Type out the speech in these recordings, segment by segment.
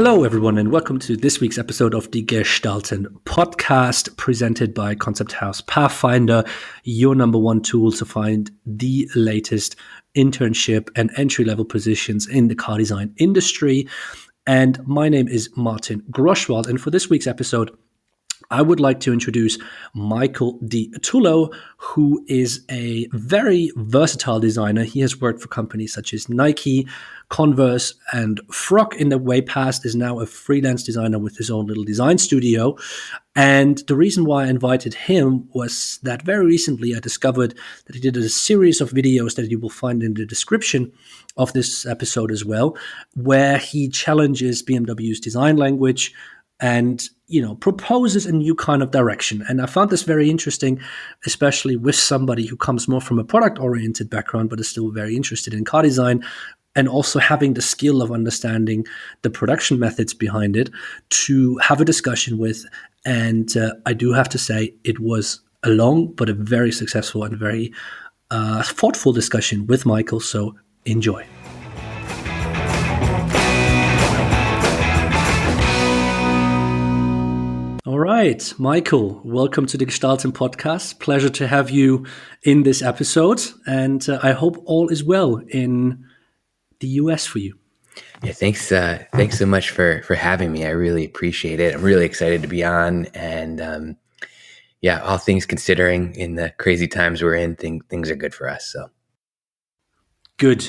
Hello, everyone, and welcome to this week's episode of the Gestalten podcast presented by Concept House Pathfinder, your number one tool to find the latest internship and entry-level positions in the car design industry. And my name is Martin Groschwald, and for this week's episode, I would like to introduce Michael DiTullo, who is a very versatile designer. He has worked for companies such as Nike, Converse, and Frock in the way past, is now a freelance designer with his own little design studio. And the reason why I invited him was that very recently I discovered that he did a series of videos that you will find in the description of this episode as well, where he challenges BMW's design language and, proposes a new kind of direction. And I found this very interesting, especially with somebody who comes more from a product-oriented background, but is still very interested in car design, and also having the skill of understanding the production methods behind it to have a discussion with. And I do have to say, it was a long, but a very successful and very thoughtful discussion with Michael. So enjoy. All right, Michael, welcome to the Gestalten podcast. Pleasure to have you in this episode, and I hope all is well in the US for you. Yeah, thanks so much for having me. I really appreciate it. I'm really excited to be on, and all things considering, in the crazy times we're in, things are good for us. So good.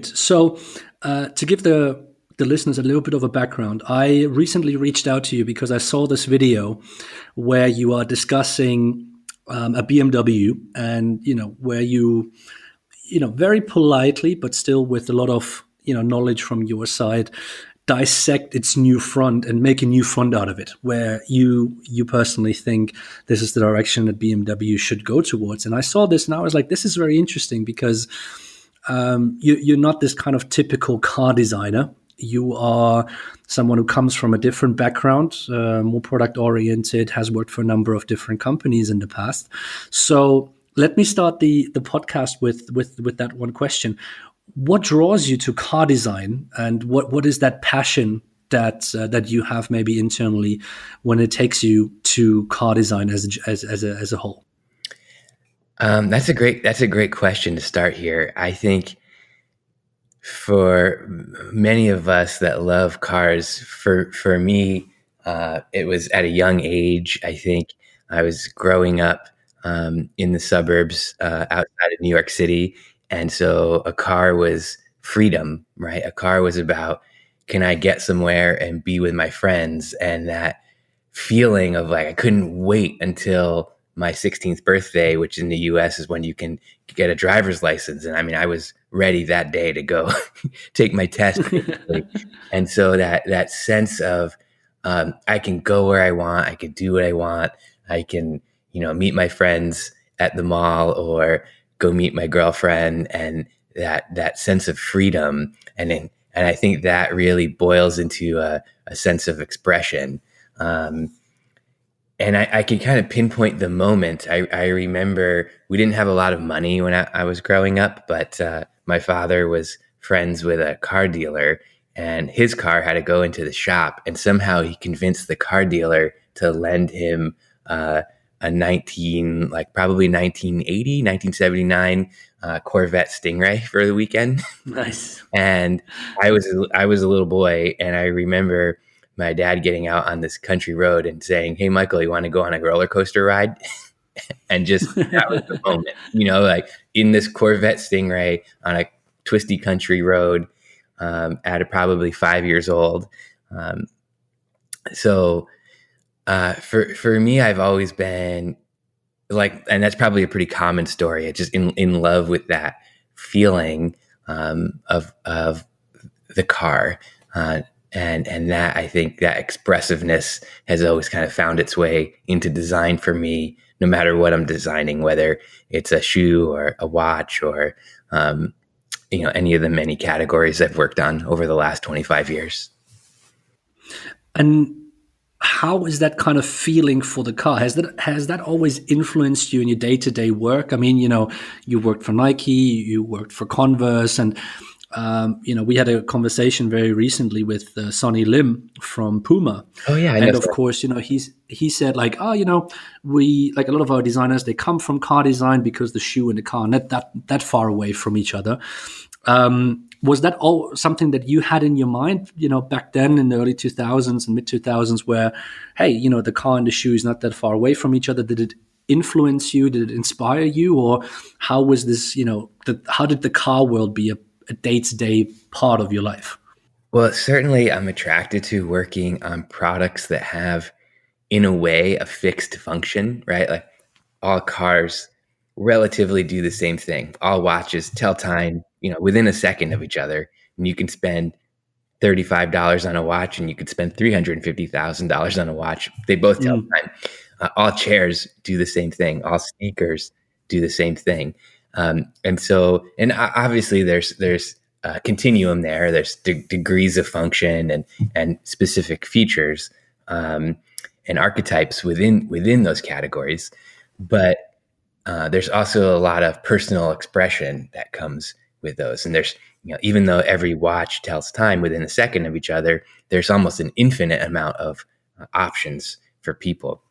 So to give the listeners a little bit of a background, I recently reached out to you because I saw this video where you are discussing a BMW, and where you very politely but still with a lot of knowledge from your side dissect its new front and make a new front out of it, where you personally think this is the direction that BMW should go towards. And I saw this and I was like, this is very interesting because you're not this kind of typical car designer. You are someone who comes from a different background, more product-oriented, has worked for a number of different companies in the past. So let me start the podcast with that one question. What draws you to car design, and what is that passion that you have maybe internally when it takes you to car design as a whole? That's a great question to start here. I think for many of us that love cars, for me, it was at a young age. I think I was growing up in the suburbs outside of New York City, and so a car was freedom, right? A car was about, can I get somewhere and be with my friends? And that feeling of like, I couldn't wait until my 16th birthday, which in the US is when you can get a driver's license. And I mean, I was ready that day to go take my test. And so that sense of, I can go where I want, I can do what I want, I can, meet my friends at the mall or go meet my girlfriend, and that sense of freedom. And I think that really boils into a sense of expression. And I can kind of pinpoint the moment. I remember we didn't have a lot of money when I was growing up, but my father was friends with a car dealer, and his car had to go into the shop, and somehow he convinced the car dealer to lend him a probably 1979 Corvette Stingray for the weekend. Nice. And I was a little boy, and I remember my dad getting out on this country road and saying, "Hey, Michael, you want to go on a roller coaster ride?" And just that was the moment, like in this Corvette Stingray on a twisty country road at probably 5 years old. So for me, I've always been like, and that's probably a pretty common story. It's just in love with that feeling of the car. And that, I think that expressiveness has always kind of found its way into design for me, no matter what I'm designing, whether it's a shoe or a watch or, any of the many categories I've worked on over the last 25 years. And how is that kind of feeling for the car? Has that always influenced you in your day-to-day work? I mean, you worked for Nike, you worked for Converse, and We had a conversation very recently with Sonny Lim from Puma, Oh yeah, I know. and of course, he said like, oh, we like a lot of our designers, they come from car design because the shoe and the car are not that far away from each other. Was that all something that you had in your mind, back then in the early 2000s and mid 2000s, where, hey, the car and the shoe is not that far away from each other? Did it influence you? Did it inspire you? Or how was this, how did the car world be a day-to-day part of your life? Well, certainly I'm attracted to working on products that have, in a way, a fixed function, right? Like all cars relatively do the same thing. All watches tell time, within a second of each other. And you can spend $35 on a watch and you could spend $350,000 on a watch. They both tell Mm. time. All chairs do the same thing. All sneakers do the same thing. And obviously there's a continuum there. There's degrees of function and specific features and archetypes within those categories. But there's also a lot of personal expression that comes with those. And there's, even though every watch tells time within a second of each other, there's almost an infinite amount of options for people.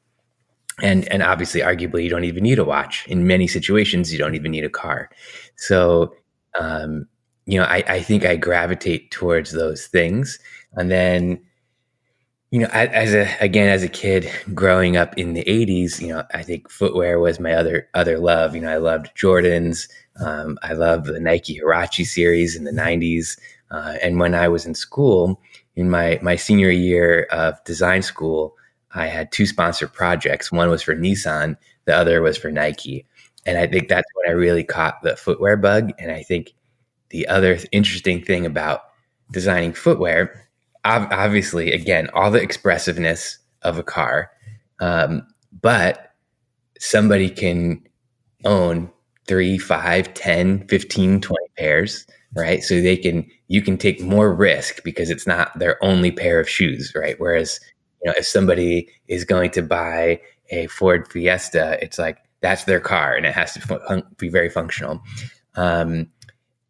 And obviously, arguably, you don't even need a watch. In many situations, you don't even need a car. So, I think I gravitate towards those things. And then, as a kid growing up in the 80s, I think footwear was my other love. I loved Jordans. I loved the Nike Huarache series in the 90s. And when I was in school, in my senior year of design school, I had two sponsored projects. One was for Nissan, the other was for Nike. And I think that's when I really caught the footwear bug. And I think the other interesting thing about designing footwear, obviously, again, all the expressiveness of a car, but somebody can own 3, 5, 10, 15, 20 pairs, right? So you can take more risk because it's not their only pair of shoes, right? Whereas, if somebody is going to buy a Ford Fiesta, it's like, that's their car and it has to be very functional. And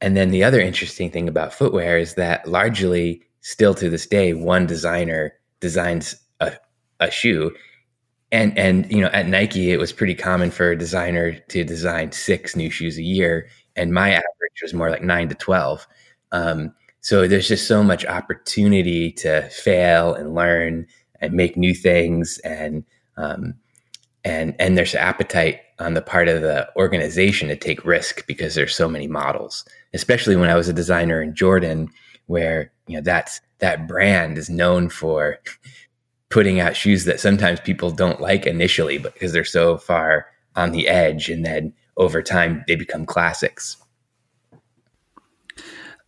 then the other interesting thing about footwear is that largely still to this day, one designer designs a shoe. And at Nike, it was pretty common for a designer to design 6 new shoes a year. And my average was more like 9 to 12. So there's just so much opportunity to fail and learn and make new things. And there's appetite on the part of the organization to take risk because there's so many models, especially when I was a designer in Jordan, where, that brand is known for putting out shoes that sometimes people don't like initially, but because they're so far on the edge, and then over time they become classics.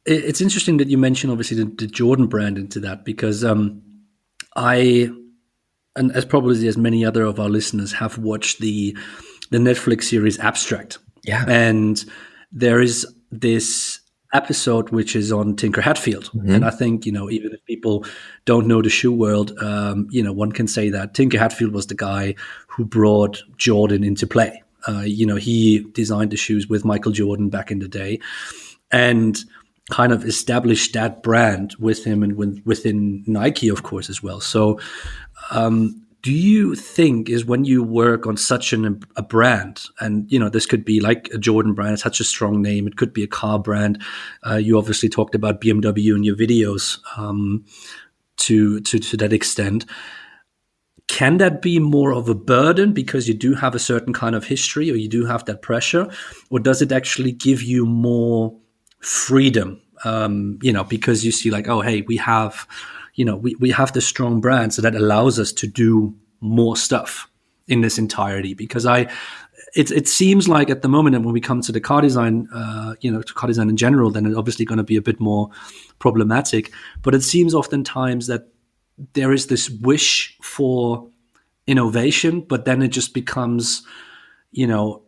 It's interesting that you mentioned obviously the Jordan brand into that, because I, and as probably as many other of our listeners, have watched the Netflix series Abstract. Yeah. And there is this episode which is on Tinker Hatfield. Mm-hmm. And I think, even if people don't know the shoe world, one can say that Tinker Hatfield was the guy who brought Jordan into play. He designed the shoes with Michael Jordan back in the day and kind of established that brand with him and within Nike, of course, as well. So do you think is when you work on such a brand, and this could be like a Jordan brand, it's such a strong name, it could be a car brand. You obviously talked about BMW in your videos to that extent. Can that be more of a burden because you do have a certain kind of history, or you do have that pressure, or does it actually give you more freedom? Because you see like, oh, hey, we have we have this strong brand, so that allows us to do more stuff in this entirety. Because it seems like at the moment, and when we come to the car design, to car design in general, then it's obviously going to be a bit more problematic. But it seems oftentimes that there is this wish for innovation, but then it just becomes, an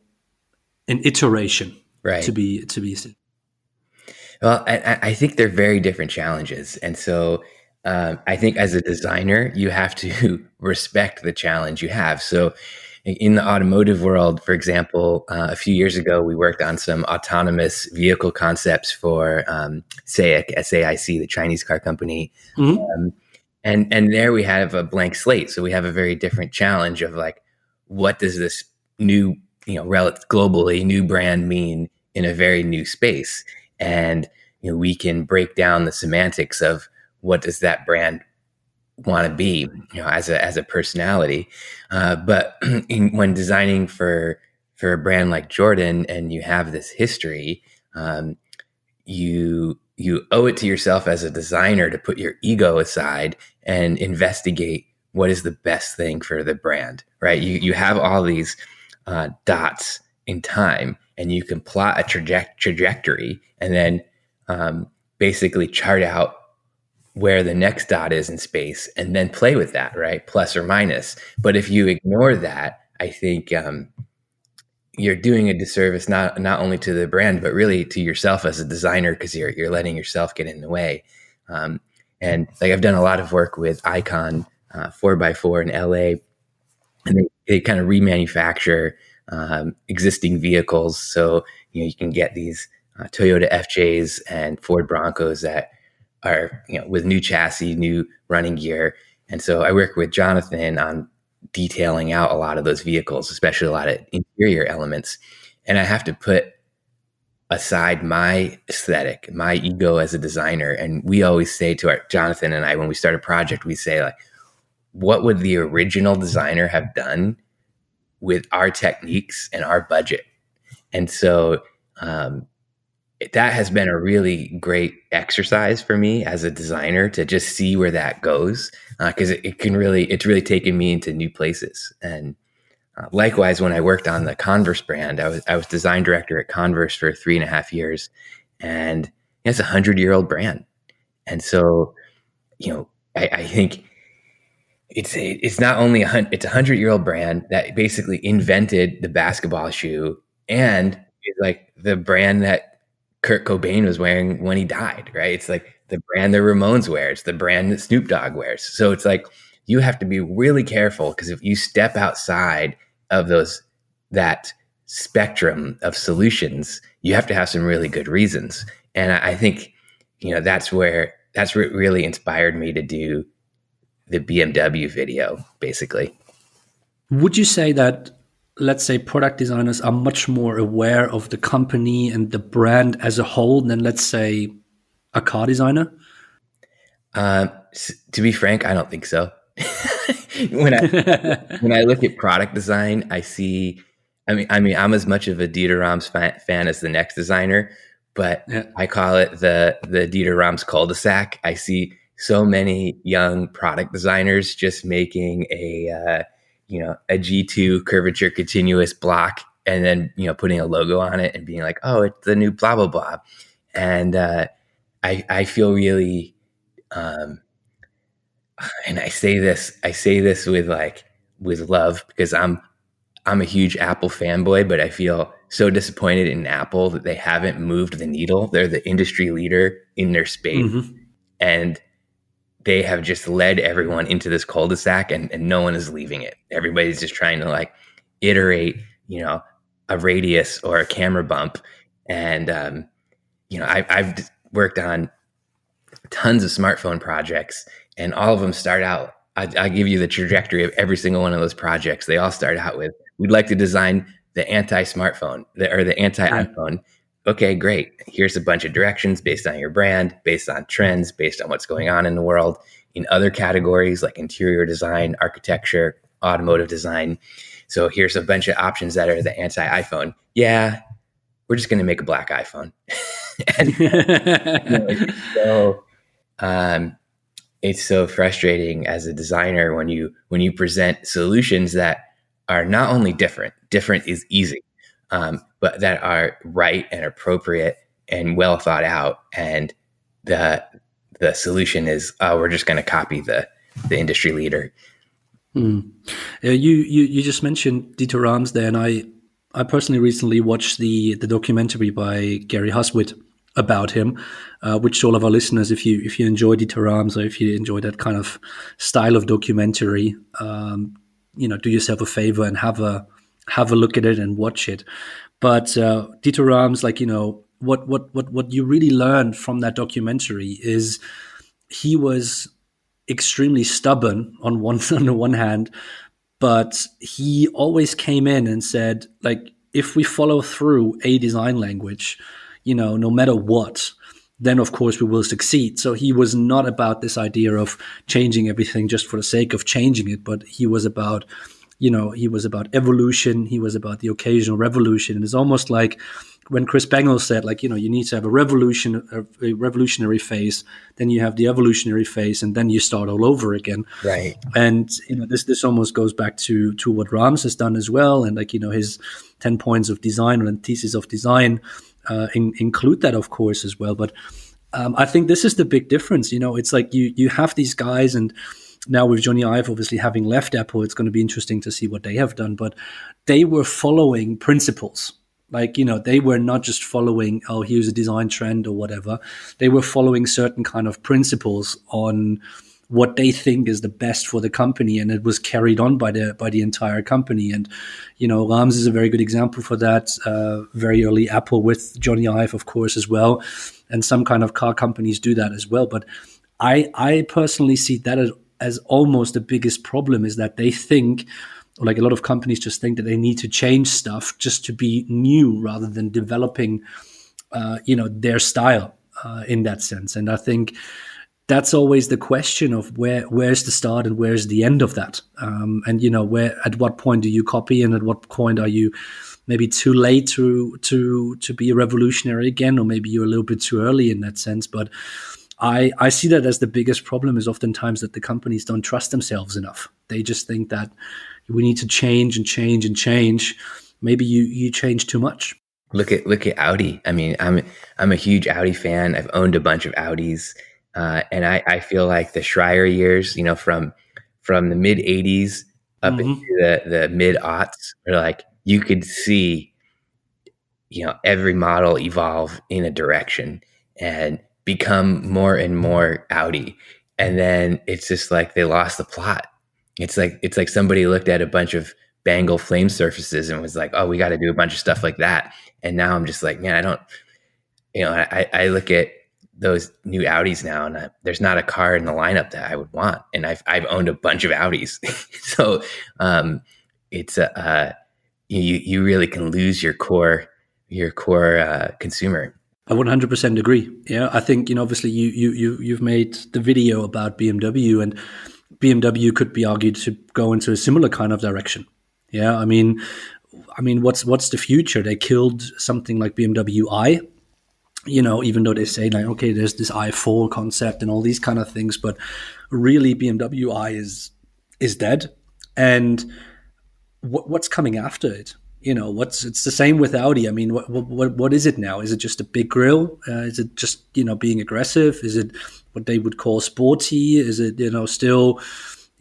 iteration, right, to be. Well, I think they're very different challenges. And so I think as a designer, you have to respect the challenge you have. So, in the automotive world, for example, a few years ago, we worked on some autonomous vehicle concepts for SAIC, the Chinese car company. Mhm. Um, and there we have a blank slate. So we have a very different challenge of like, what does this new, globally new brand mean in a very new space? And, we can break down the semantics of what does that brand want to be, as a personality. But when designing for a brand like Jordan, and you have this history, um, you owe it to yourself as a designer to put your ego aside and investigate what is the best thing for the brand, right? You have all these dots in time, and you can plot a trajectory, and then basically chart out where the next dot is in space, and then play with that, right? Plus or minus. But if you ignore that, I think you're doing a disservice not only to the brand, but really to yourself as a designer, because you're letting yourself get in the way. Um, and like, I've done a lot of work with Icon 4x4 in LA, and they kind of remanufacture existing vehicles. So you can get these Toyota FJs and Ford Broncos that are with new chassis, new running gear. And so I work with Jonathan on detailing out a lot of those vehicles, especially a lot of interior elements. And I have to put aside my aesthetic, my ego as a designer. And we always say to Jonathan and I, when we start a project, we say like, what would the original designer have done with our techniques and our budget? And so that has been a really great exercise for me as a designer, to just see where that goes, because it's really taken me into new places. And likewise, when I worked on the Converse brand, I was design director at Converse for 3.5 years, and it's a 100-year-old brand. And so, I think it's not only it's a 100-year-old brand that basically invented the basketball shoe, and it's like the brand that Kurt Cobain was wearing when he died, right? It's like the brand that Ramones wears, the brand that Snoop Dogg wears. So it's like, you have to be really careful, because if you step outside of that spectrum of solutions, you have to have some really good reasons. And I think, that's what really inspired me to do the BMW video, basically. Would you say that, let's say, product designers are much more aware of the company and the brand as a whole than, let's say, a car designer? To be frank, I don't think so. when I when I look at product design, I see. I'm as much of a Dieter Rams fan as the next designer, but Yeah. I call it the Dieter Rams cul-de-sac. I see so many young product designers just making a G2 curvature continuous block, and then putting a logo on it and being like, oh, it's the new blah blah blah. And I feel really, and I say this with love, because I'm a huge Apple fanboy, but I feel so disappointed in Apple that they haven't moved the needle. They're the industry leader in their space, Mm-hmm. and they have just led everyone into this cul-de-sac, and no one is leaving it. Everybody's just trying to like iterate, a radius or a camera bump. And, I've worked on tons of smartphone projects, and all of them start out. I give you the trajectory of every single one of those projects. They all start out with, we'd like to design the anti-smartphone, or the Yeah. anti-iPhone. Okay, great. Here's a bunch of directions based on your brand, based on trends, based on what's going on in the world, in other categories like interior design, architecture, automotive design. So here's a bunch of options that are the anti-iPhone. Yeah, we're just going to make a black iPhone. And it's so um, it's so frustrating as a designer when you present solutions that are not only different is easy, but that are right and appropriate and well thought out. And the solution is, we're just going to copy the industry leader. You just mentioned Dieter Rams there, and I personally recently watched the documentary by Gary Huswit about him, which to all of our listeners, if you enjoy Dieter Rams, or if you enjoy that kind of style of documentary, do yourself a favor and have a look at it and watch it. But Dieter Rams, like, what you really learned from that documentary is he was extremely stubborn on one on the one hand, but he always came in and said, like, if we follow through a design language, no matter what, then of course we will succeed. So he was not about this idea of changing everything just for the sake of changing it, but he was about evolution. He was about the occasional revolution. And it's almost like when Chris Bangle said, like, you need to have a revolutionary phase, then you have the evolutionary phase, and then you start all over again. Right. And this almost goes back to what Rams has done as well, and like his 10 points of design and thesis of design include that, of course, as well. But I think this is the big difference. It's like you have these guys, and now with Johnny Ive obviously having left Apple, it's going to be interesting to see what they have done. But they were following principles. Like, they were not just following, oh, here's a design trend or whatever. They were following certain kind of principles on what they think is the best for the company, and it was carried on by the entire company. And Rams is a very good example for that. Very early Apple with Johnny Ive, of course, as well, and some kind of car companies do that as well. But I personally see that as almost the biggest problem, is that they think, like a lot of companies just think that they need to change stuff just to be new rather than developing, their style in that sense. And I think that's always the question of where's the start and where's the end of that. And at what point do you copy, and at what point are you maybe too late to be a revolutionary again, or maybe you're a little bit too early in that sense. But I see that as the biggest problem, is oftentimes that the companies don't trust themselves enough. They just think that we need to change and change and change. Maybe you change too much. Look at Audi. I mean, I'm a huge Audi fan. I've owned a bunch of Audis, and I feel like the Schreier years, from the mid '80s up into the mid aughts, where like you could see, every model evolve in a direction and become more and more Audi, and then it's just like they lost the plot. It's like somebody looked at a bunch of Bangle flame surfaces and was like, oh, we got to do a bunch of stuff like that. And now I'm just like, man, I don't, I look at those new Audis now, and there's not a car in the lineup that I would want. And I've owned a bunch of Audis. So it's you really can lose your core consumer. I 100% agree. Yeah, I think obviously you've made the video about BMW, and BMW could be argued to go into a similar kind of direction. Yeah, I mean, what's the future? They killed something like BMW i, even though they say like, okay, there's this i4 concept and all these kind of things, but really BMW i is dead. And what's coming after it? It's the same with Audi. I mean, what is it now? Is it just a big grille? Is it just being aggressive? Is it what they would call sporty? Is it still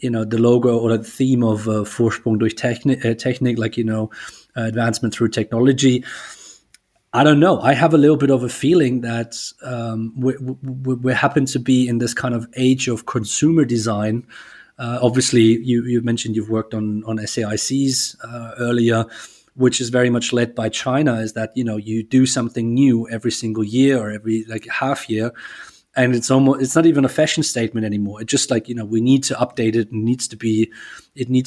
the logo or the theme of Vorsprung durch Technik, like advancement through technology? I don't know. I have a little bit of a feeling that we happen to be in this kind of age of consumer design. Obviously, you mentioned you've worked on SAICs earlier, which is very much led by China, is that, you do something new every single year or every like half year. And it's not even a fashion statement anymore. It's just like, we need to update it. It needs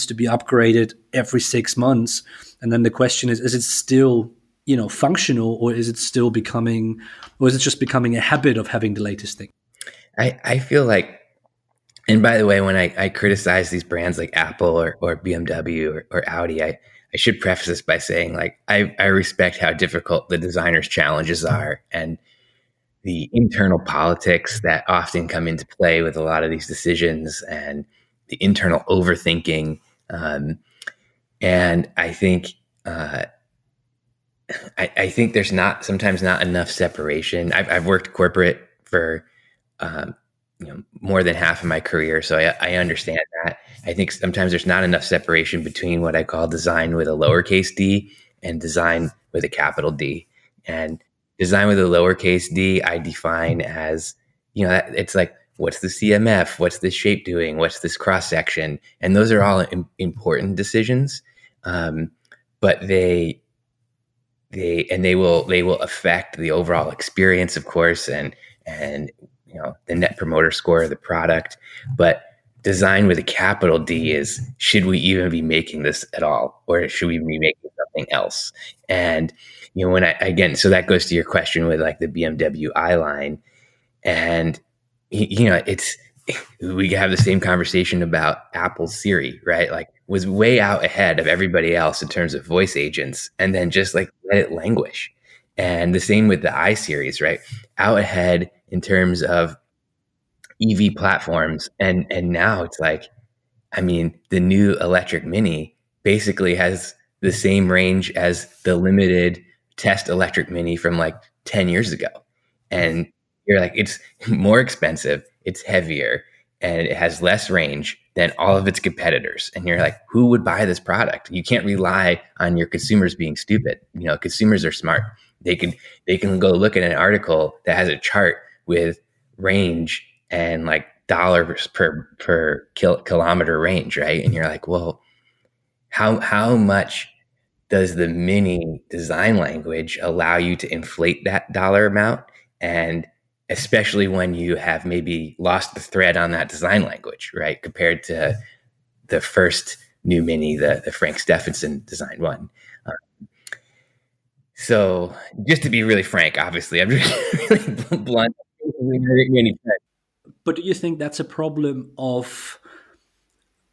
to be upgraded every 6 months. And then the question is it still, functional, or is it just becoming a habit of having the latest thing? I feel like, and by the way, when I criticize these brands like Apple or BMW or Audi, I should preface this by saying, like, I respect how difficult the designers' challenges are, and the internal politics that often come into play with a lot of these decisions, and the internal overthinking. And I think I think there's sometimes not enough separation. I've worked corporate for more than half of my career, so I understand that. I think sometimes there's not enough separation between what I call design with a lowercase d and design with a capital D. And design with a lowercase d, I define as, it's like what's the CMF, what's this shape doing, what's this cross section, and those are all important decisions. But they will affect the overall experience, of course, and the net promoter score of the product. But design with a capital D is, should we even be making this at all, or should we be making something else? And when so that goes to your question with like the BMW I line, and it's we have the same conversation about Apple's Siri, right? Like, was way out ahead of everybody else in terms of voice agents, and then just like let it languish. And the same with the iSeries, right? Out ahead in terms of EV platforms, and now it's like, I mean, the new electric Mini basically has the same range as the limited test electric Mini from like 10 years ago. And you're like, it's more expensive, it's heavier, and it has less range than all of its competitors. And you're like, who would buy this product? You can't rely on your consumers being stupid. Consumers are smart. They can go look at an article that has a chart with range and like dollars per kilometer range, right? And you're like, well, how much does the Mini design language allow you to inflate that dollar amount? And especially when you have maybe lost the thread on that design language, right? Compared to the first new Mini, the Frank Stephenson designed one. So just to be really frank, obviously, I'm just really blunt. But do you think that's a problem of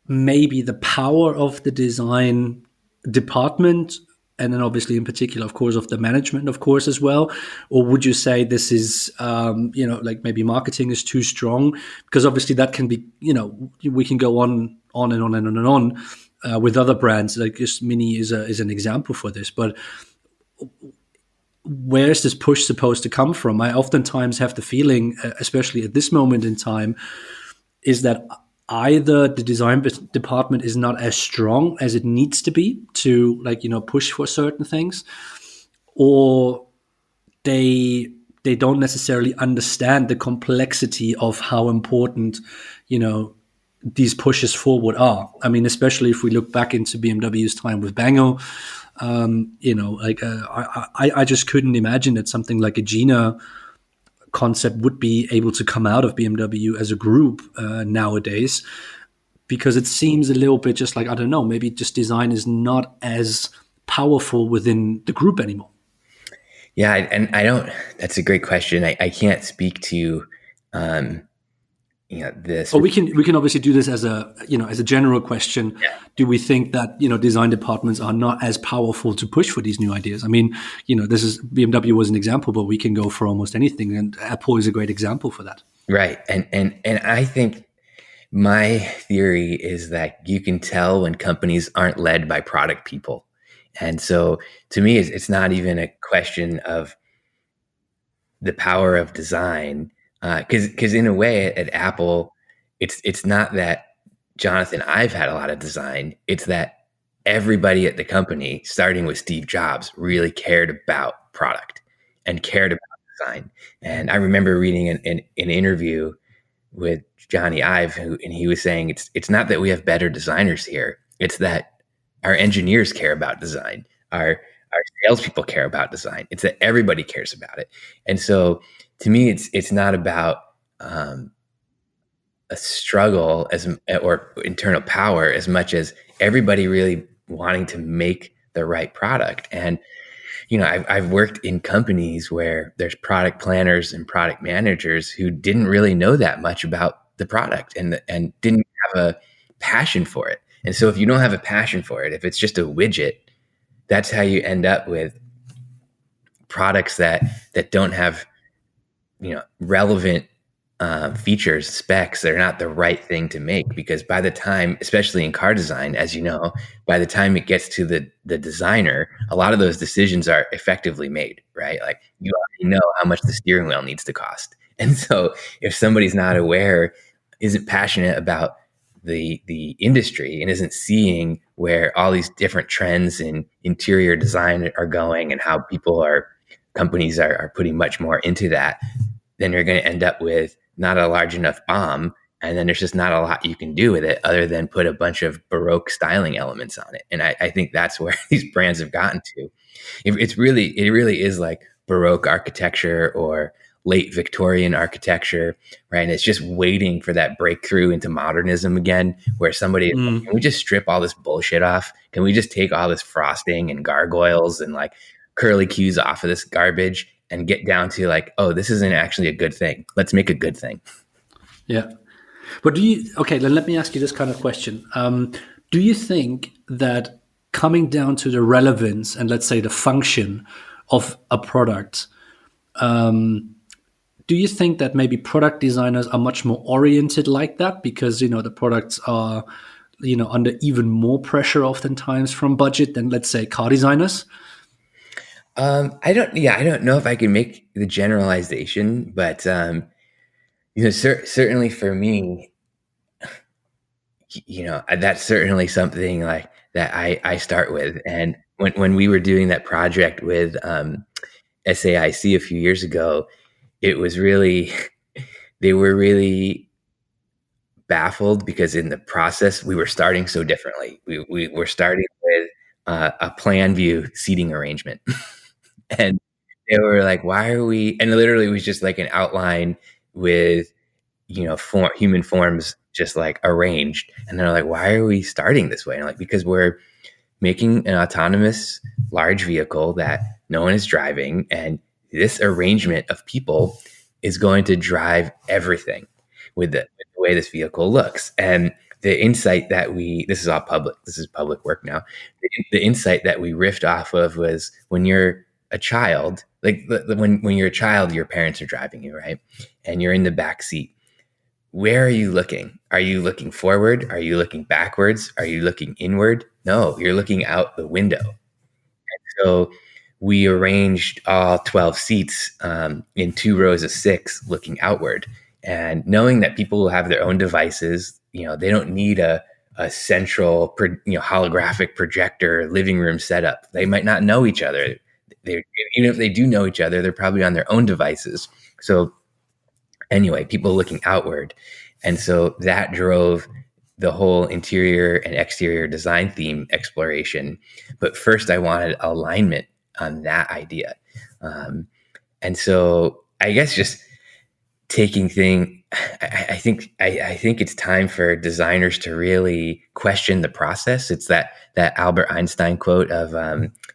maybe the power of the design department, and then obviously in particular, of course, of the management, of course, as well? Or would you say this is, like maybe marketing is too strong? Because obviously that can be, we can go on and on and on and on with other brands. Like just Mini is an example for this. But where is this push supposed to come from? I oftentimes have the feeling, especially at this moment in time, is that either the design department is not as strong as it needs to be to push for certain things, or they don't necessarily understand the complexity of how important these pushes forward are. I mean, especially if we look back into BMW's time with Bango, I just couldn't imagine that something like a Gina concept would be able to come out of BMW as a group nowadays, because it seems a little bit just like, I don't know, maybe just design is not as powerful within the group anymore. Yeah, and I don't. That's a great question. I can't speak to this. Well, we can obviously do this as a general question. Yeah. Do we think that design departments are not as powerful to push for these new ideas? I mean, this is BMW was an example, but we can go for almost anything, and Apple is a great example for that. Right, and I think my theory is that you can tell when companies aren't led by product people, and so to me, it's not even a question of the power of design. Because in a way at Apple, it's not that Jonathan Ive had a lot of design. It's that everybody at the company, starting with Steve Jobs, really cared about product and cared about design. And I remember reading an interview with Johnny Ive, and he was saying it's not that we have better designers here. It's that our engineers care about design. Our salespeople care about design. It's that everybody cares about it. And so to me, it's not about a struggle or internal power as much as everybody really wanting to make the right product. And I've worked in companies where there's product planners and product managers who didn't really know that much about the product and didn't have a passion for it. And so if you don't have a passion for it, if it's just a widget, that's how you end up with products that don't have relevant features, specs. They're not the right thing to make, because by the time, especially in car design, as you know, by the time it gets to the designer, a lot of those decisions are effectively made, right? Like, you already know how much the steering wheel needs to cost. And so if somebody's not aware, isn't passionate about the industry, and isn't seeing where all these different trends in interior design are going, and how companies are putting much more into that, then you're going to end up with not a large enough bomb, and then there's just not a lot you can do with it other than put a bunch of Baroque styling elements on it. And I think that's where these brands have gotten to. It really is like Baroque architecture or late Victorian architecture, right? And it's just waiting for that breakthrough into modernism again, where somebody is like, can we just strip all this bullshit off? Can we just take all this frosting and gargoyles and like curly cues off of this garbage and get down to like, oh, this isn't actually a good thing. Let's make a good thing. Yeah. But okay, then let me ask you this kind of question. Do you think that coming down to the relevance and let's say the function of a product, do you think that maybe product designers are much more oriented like that because, the products are, under even more pressure oftentimes from budget than, let's say, car designers? I don't know if I can make the generalization, but certainly for me, that's certainly something like that I start with. And when we were doing that project with SAIC a few years ago, it was really they were really baffled because in the process we were starting so differently. We were starting with a plan view seating arrangement. And they were like, why are we? And literally it was just like an outline with, human forms just like arranged. And they're like, why are we starting this way? And I'm like, because we're making an autonomous large vehicle that no one is driving. And this arrangement of people is going to drive everything with the way this vehicle looks. And the insight that this is all public, this is public work now. The insight that we riffed off of was when you're a child, like when you're a child, your parents are driving you, right? And you're in the back seat. Where are you looking? Are you looking forward? Are you looking backwards? Are you looking inward? No, you're looking out the window. And so we arranged all 12 seats in 2 rows of 6 looking outward. And knowing that people will have their own devices, they don't need a central, holographic projector living room setup. They might not know each other. Even if they do know each other, they're probably on their own devices. So anyway, people looking outward. And so that drove the whole interior and exterior design theme exploration. But first I wanted alignment on that idea. And so I guess just taking I think it's time for designers to really question the process. It's that Albert Einstein quote of,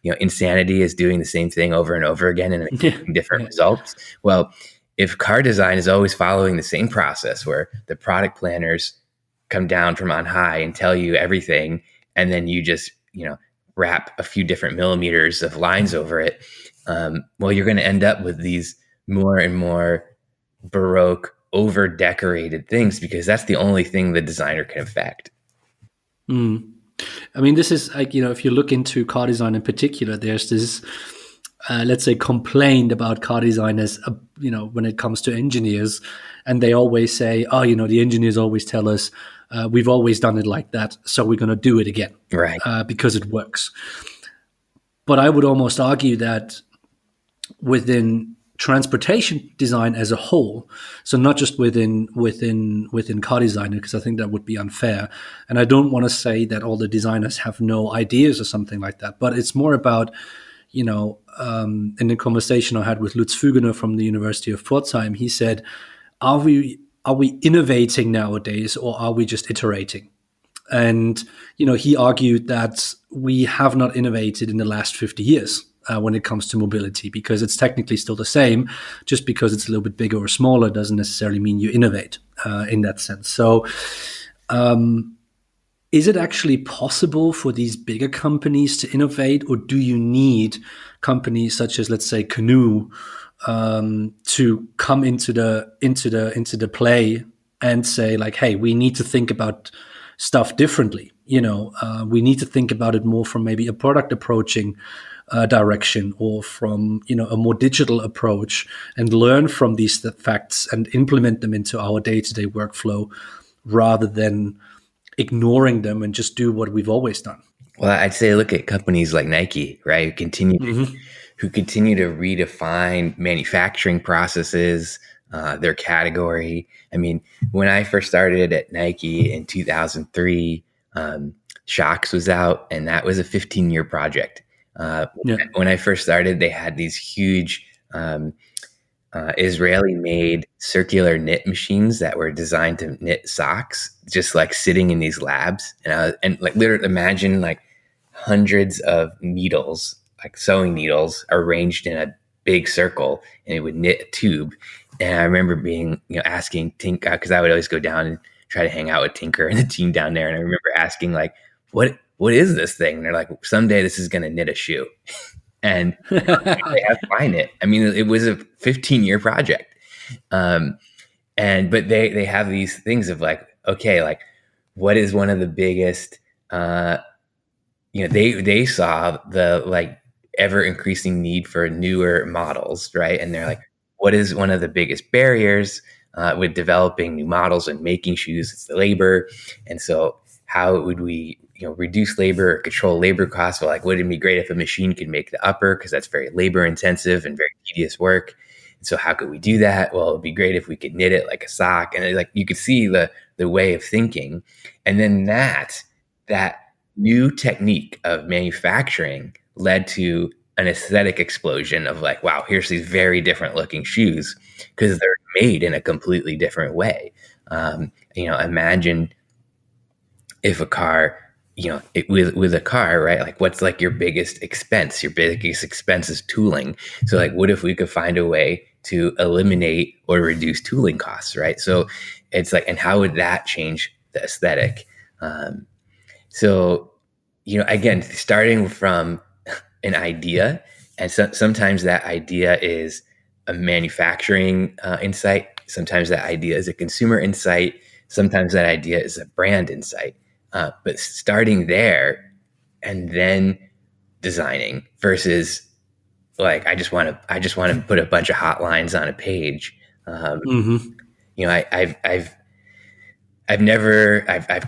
insanity is doing the same thing over and over again and getting different results. Well, if car design is always following the same process where the product planners come down from on high and tell you everything, and then you just, wrap a few different millimeters of lines over it, well, you're going to end up with these more and more Baroque, over-decorated things because that's the only thing the designer can affect. I mean, this is like, if you look into car design in particular, there's this, let's say, complaint about car designers, when it comes to engineers. And they always say, oh, the engineers always tell us, we've always done it like that, so we're going to do it again. Right. Because it works. But I would almost argue that within transportation design as a whole, so not just within car design, because I think that would be unfair. And I don't want to say that all the designers have no ideas or something like that, but it's more about, in the conversation I had with Lutz Fügener from the University of Pforzheim, he said, are we innovating nowadays or are we just iterating? And, he argued that we have not innovated in the last 50 years. When it comes to mobility, because it's technically still the same. Just because it's a little bit bigger or smaller doesn't necessarily mean you innovate in that sense. So is it actually possible for these bigger companies to innovate, or do you need companies such as, let's say, Canoe to come into the play and say, like, hey, we need to think about stuff differently. We need to think about it more from maybe a product approaching direction, or from a more digital approach, and learn from these facts and implement them into our day-to-day workflow, rather than ignoring them and just do what we've always done. Well, I'd say look at companies like Nike, right? Who continue to redefine manufacturing processes, their category. I mean, when I first started at Nike in 2003, Shocks was out, and that was a 15-year project. Uh, Yeah. when I first started, they had these huge Israeli-made circular knit machines that were designed to knit socks, just like sitting in these labs. And like literally imagine like hundreds of needles, like sewing needles, arranged in a big circle, and it would knit a tube. And I remember being, asking Tinker, because I would always go down and try to hang out with Tinker and the team down there. And I remember asking like, what is this thing? And they're like, someday this is going to knit a shoe. And they have to find it. I mean, it was a 15-year project. But they have these things of like, okay, like what is one of the biggest, they saw the like ever increasing need for newer models, right? And they're like, what is one of the biggest barriers with developing new models and making shoes? It's the labor. And so how would we, reduce labor or control labor costs? Well, like, wouldn't it be great if a machine could make the upper, because that's very labor intensive and very tedious work. And so how could we do that? Well, it'd be great if we could knit it like a sock. And like you could see the way of thinking. And then that new technique of manufacturing led to an aesthetic explosion of like, wow, here's these very different looking shoes because they're made in a completely different way. Imagine if a car, with a car, right? Like what's like your biggest expense? Your biggest expense is tooling. So like, what if we could find a way to eliminate or reduce tooling costs, right? So it's like, and how would that change the aesthetic? So, again, starting from an idea, and sometimes that idea is a manufacturing insight. Sometimes that idea is a consumer insight. Sometimes that idea is a brand insight. But starting there and then designing versus like, I just want to put a bunch of hot lines on a page. I've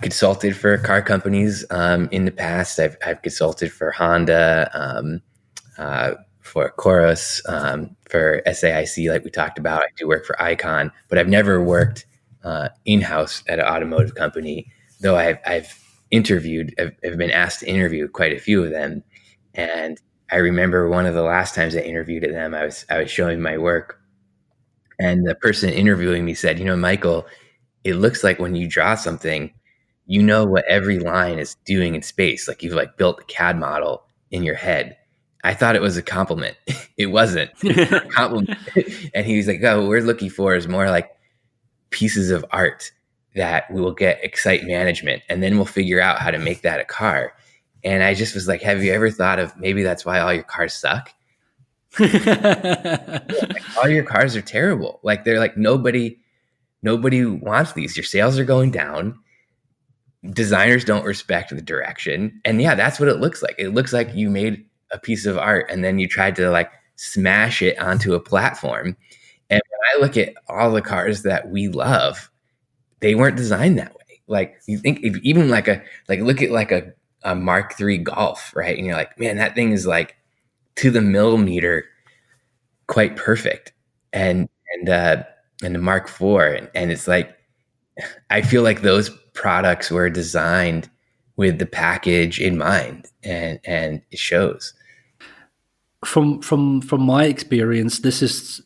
consulted for car companies in the past. I've consulted for Honda, for Chorus, for SAIC, like we talked about. I do work for Icon, but I've never worked in-house at an automotive company, though I've interviewed, I've been asked to interview quite a few of them. And I remember one of the last times I interviewed at them, I was showing my work, and the person interviewing me said, Michael, it looks like when you draw something, what every line is doing in space. Like you've like built a CAD model in your head. I thought it was a compliment. It wasn't a compliment. And he was like, oh, what we're looking for is more like pieces of art that we will get excite management, and then we'll figure out how to make that a car. And I just was like, have you ever thought of maybe that's why all your cars suck? Like, all your cars are terrible. Like they're like, nobody wants these. Your sales are going down. Designers don't respect the direction. And yeah, that's what it looks like. It looks like you made a piece of art and then you tried to like smash it onto a platform. And when I look at all the cars that we love, they weren't designed that way. Like you think if even look at like a Mark III Golf, right? And you're like, man, that thing is like to the millimeter quite perfect. And the Mark IV, and it's like, I feel like those products were designed with the package in mind, and it shows. From my experience, this is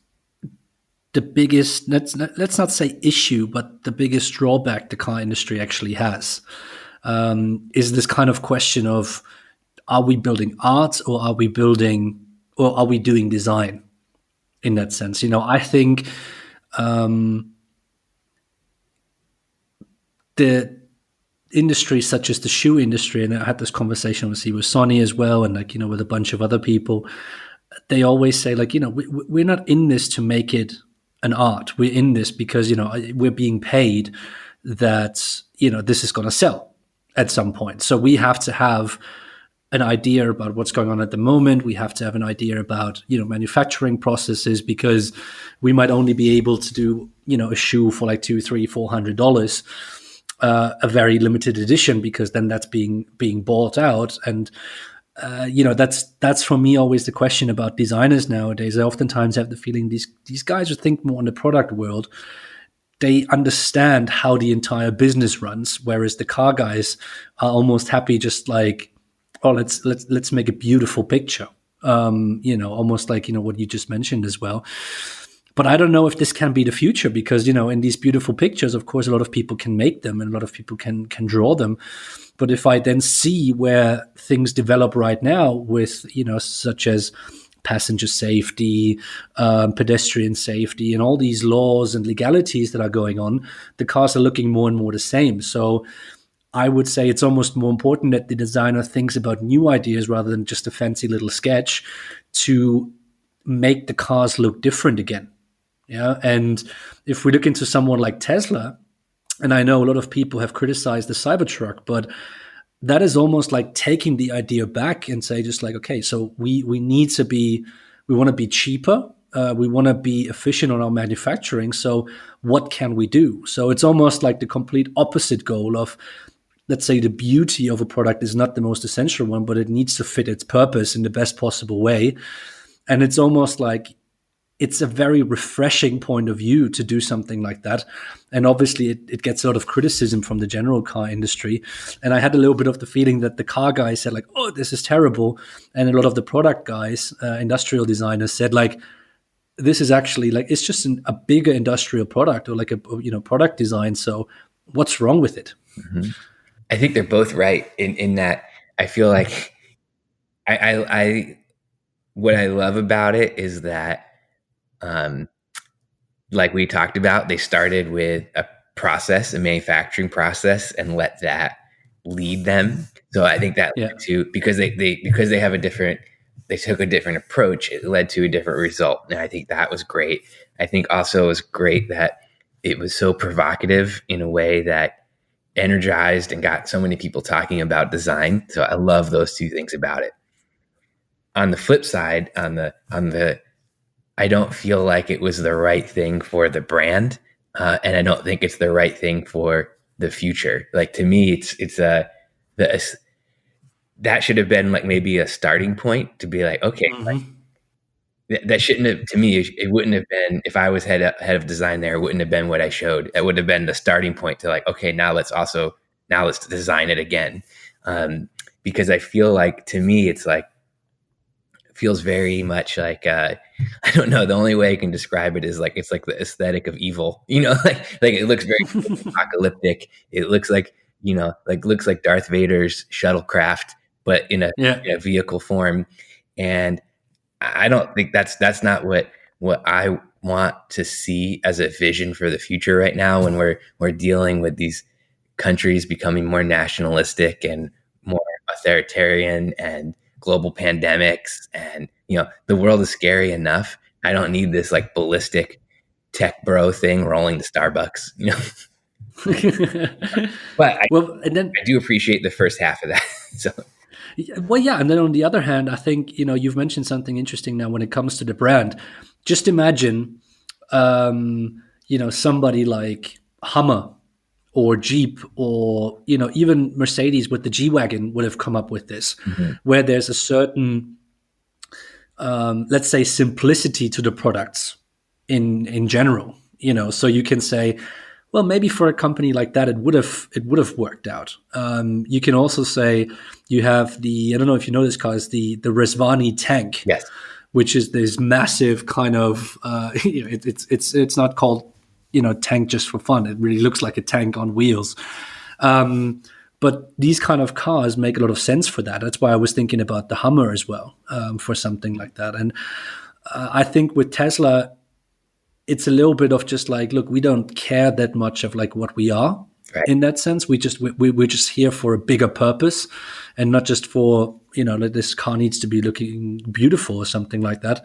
the biggest, let's not say issue, but the biggest drawback the car industry actually has, is this kind of question of, are we building art or are we doing design in that sense? I think the industries such as the shoe industry, and I had this conversation obviously with Sonny as well, and with a bunch of other people, they always say we're not in this to make it an art. We're in this because we're being paid that this is going to sell at some point. So we have to have an idea about what's going on at the moment. We have to have an idea about manufacturing processes, because we might only be able to do a shoe for like $200, $300, $400, a very limited edition, because then that's being bought out. And that's for me always the question about designers nowadays. I oftentimes have the feeling these guys who think more in the product world, they understand how the entire business runs, whereas the car guys are almost happy just like, oh, let's make a beautiful picture. Almost like what you just mentioned as well. But I don't know if this can be the future, because in these beautiful pictures, of course, a lot of people can make them and a lot of people can draw them. But if I then see where things develop right now with such as passenger safety, pedestrian safety, and all these laws and legalities that are going on, the cars are looking more and more the same. So I would say it's almost more important that the designer thinks about new ideas rather than just a fancy little sketch to make the cars look different again. Yeah. And if we look into someone like Tesla, and I know a lot of people have criticized the Cybertruck, but that is almost like taking the idea back and say just like, okay, so we want to be cheaper. We want to be efficient on our manufacturing. So what can we do? So it's almost like the complete opposite goal of, let's say, the beauty of a product is not the most essential one, but it needs to fit its purpose in the best possible way. And it's almost like it's a very refreshing point of view to do something like that. And obviously it gets a lot of criticism from the general car industry. And I had a little bit of the feeling that the car guys said like, oh, this is terrible. And a lot of the product guys, industrial designers said like, this is actually like, it's just a bigger industrial product, or like a product design. So what's wrong with it? Mm-hmm. I think they're both right in that I feel like I what I love about it is that, like we talked about, they started with a manufacturing process, and let that lead them. So I think that led to, because they have they took a different approach, it led to a different result. And I think that was great. I think also it was great that it was so provocative in a way that energized and got so many people talking about design. So I love those two things about it. On the flip side, I don't feel like it was the right thing for the brand, and I don't think it's the right thing for the future. Like, to me, that should have been like maybe a starting point to be like, okay, that shouldn't have, to me, it wouldn't have been, if I was head of design there, it wouldn't have been what I showed. It would have been the starting point to like, okay, now let's design it again. Because I feel like, to me, it's like, feels very much like, I don't know, the only way I can describe it is like, it's like the aesthetic of evil, like it looks very apocalyptic. It looks like, looks like Darth Vader's shuttlecraft, but in a vehicle form. And I don't think that's not what I want to see as a vision for the future right now, when we're dealing with these countries becoming more nationalistic and more authoritarian, and global pandemics, and the world is scary enough. I don't need this like ballistic tech bro thing rolling to Starbucks, But I do appreciate the first half of that. So. Well, yeah. And then on the other hand, I think, you've mentioned something interesting now when it comes to the brand. Just imagine, somebody like Hummer or Jeep, or, even Mercedes with the G-Wagon would have come up with this, where there's a certain, let's say, simplicity to the products in general, so you can say, well, maybe for a company like that, it would have worked out. You can also say you have I don't know if you know this car, is the Rezvani tank, yes, which is this massive kind of, it's not called, tank just for fun. It really looks like a tank on wheels. But these kind of cars make a lot of sense for that. That's why I was thinking about the Hummer as well, for something like that. And I think with Tesla, it's a little bit of just like, look, we don't care that much of like what we are, right, in that sense. We're just here for a bigger purpose, and not just for, like this car needs to be looking beautiful or something like that.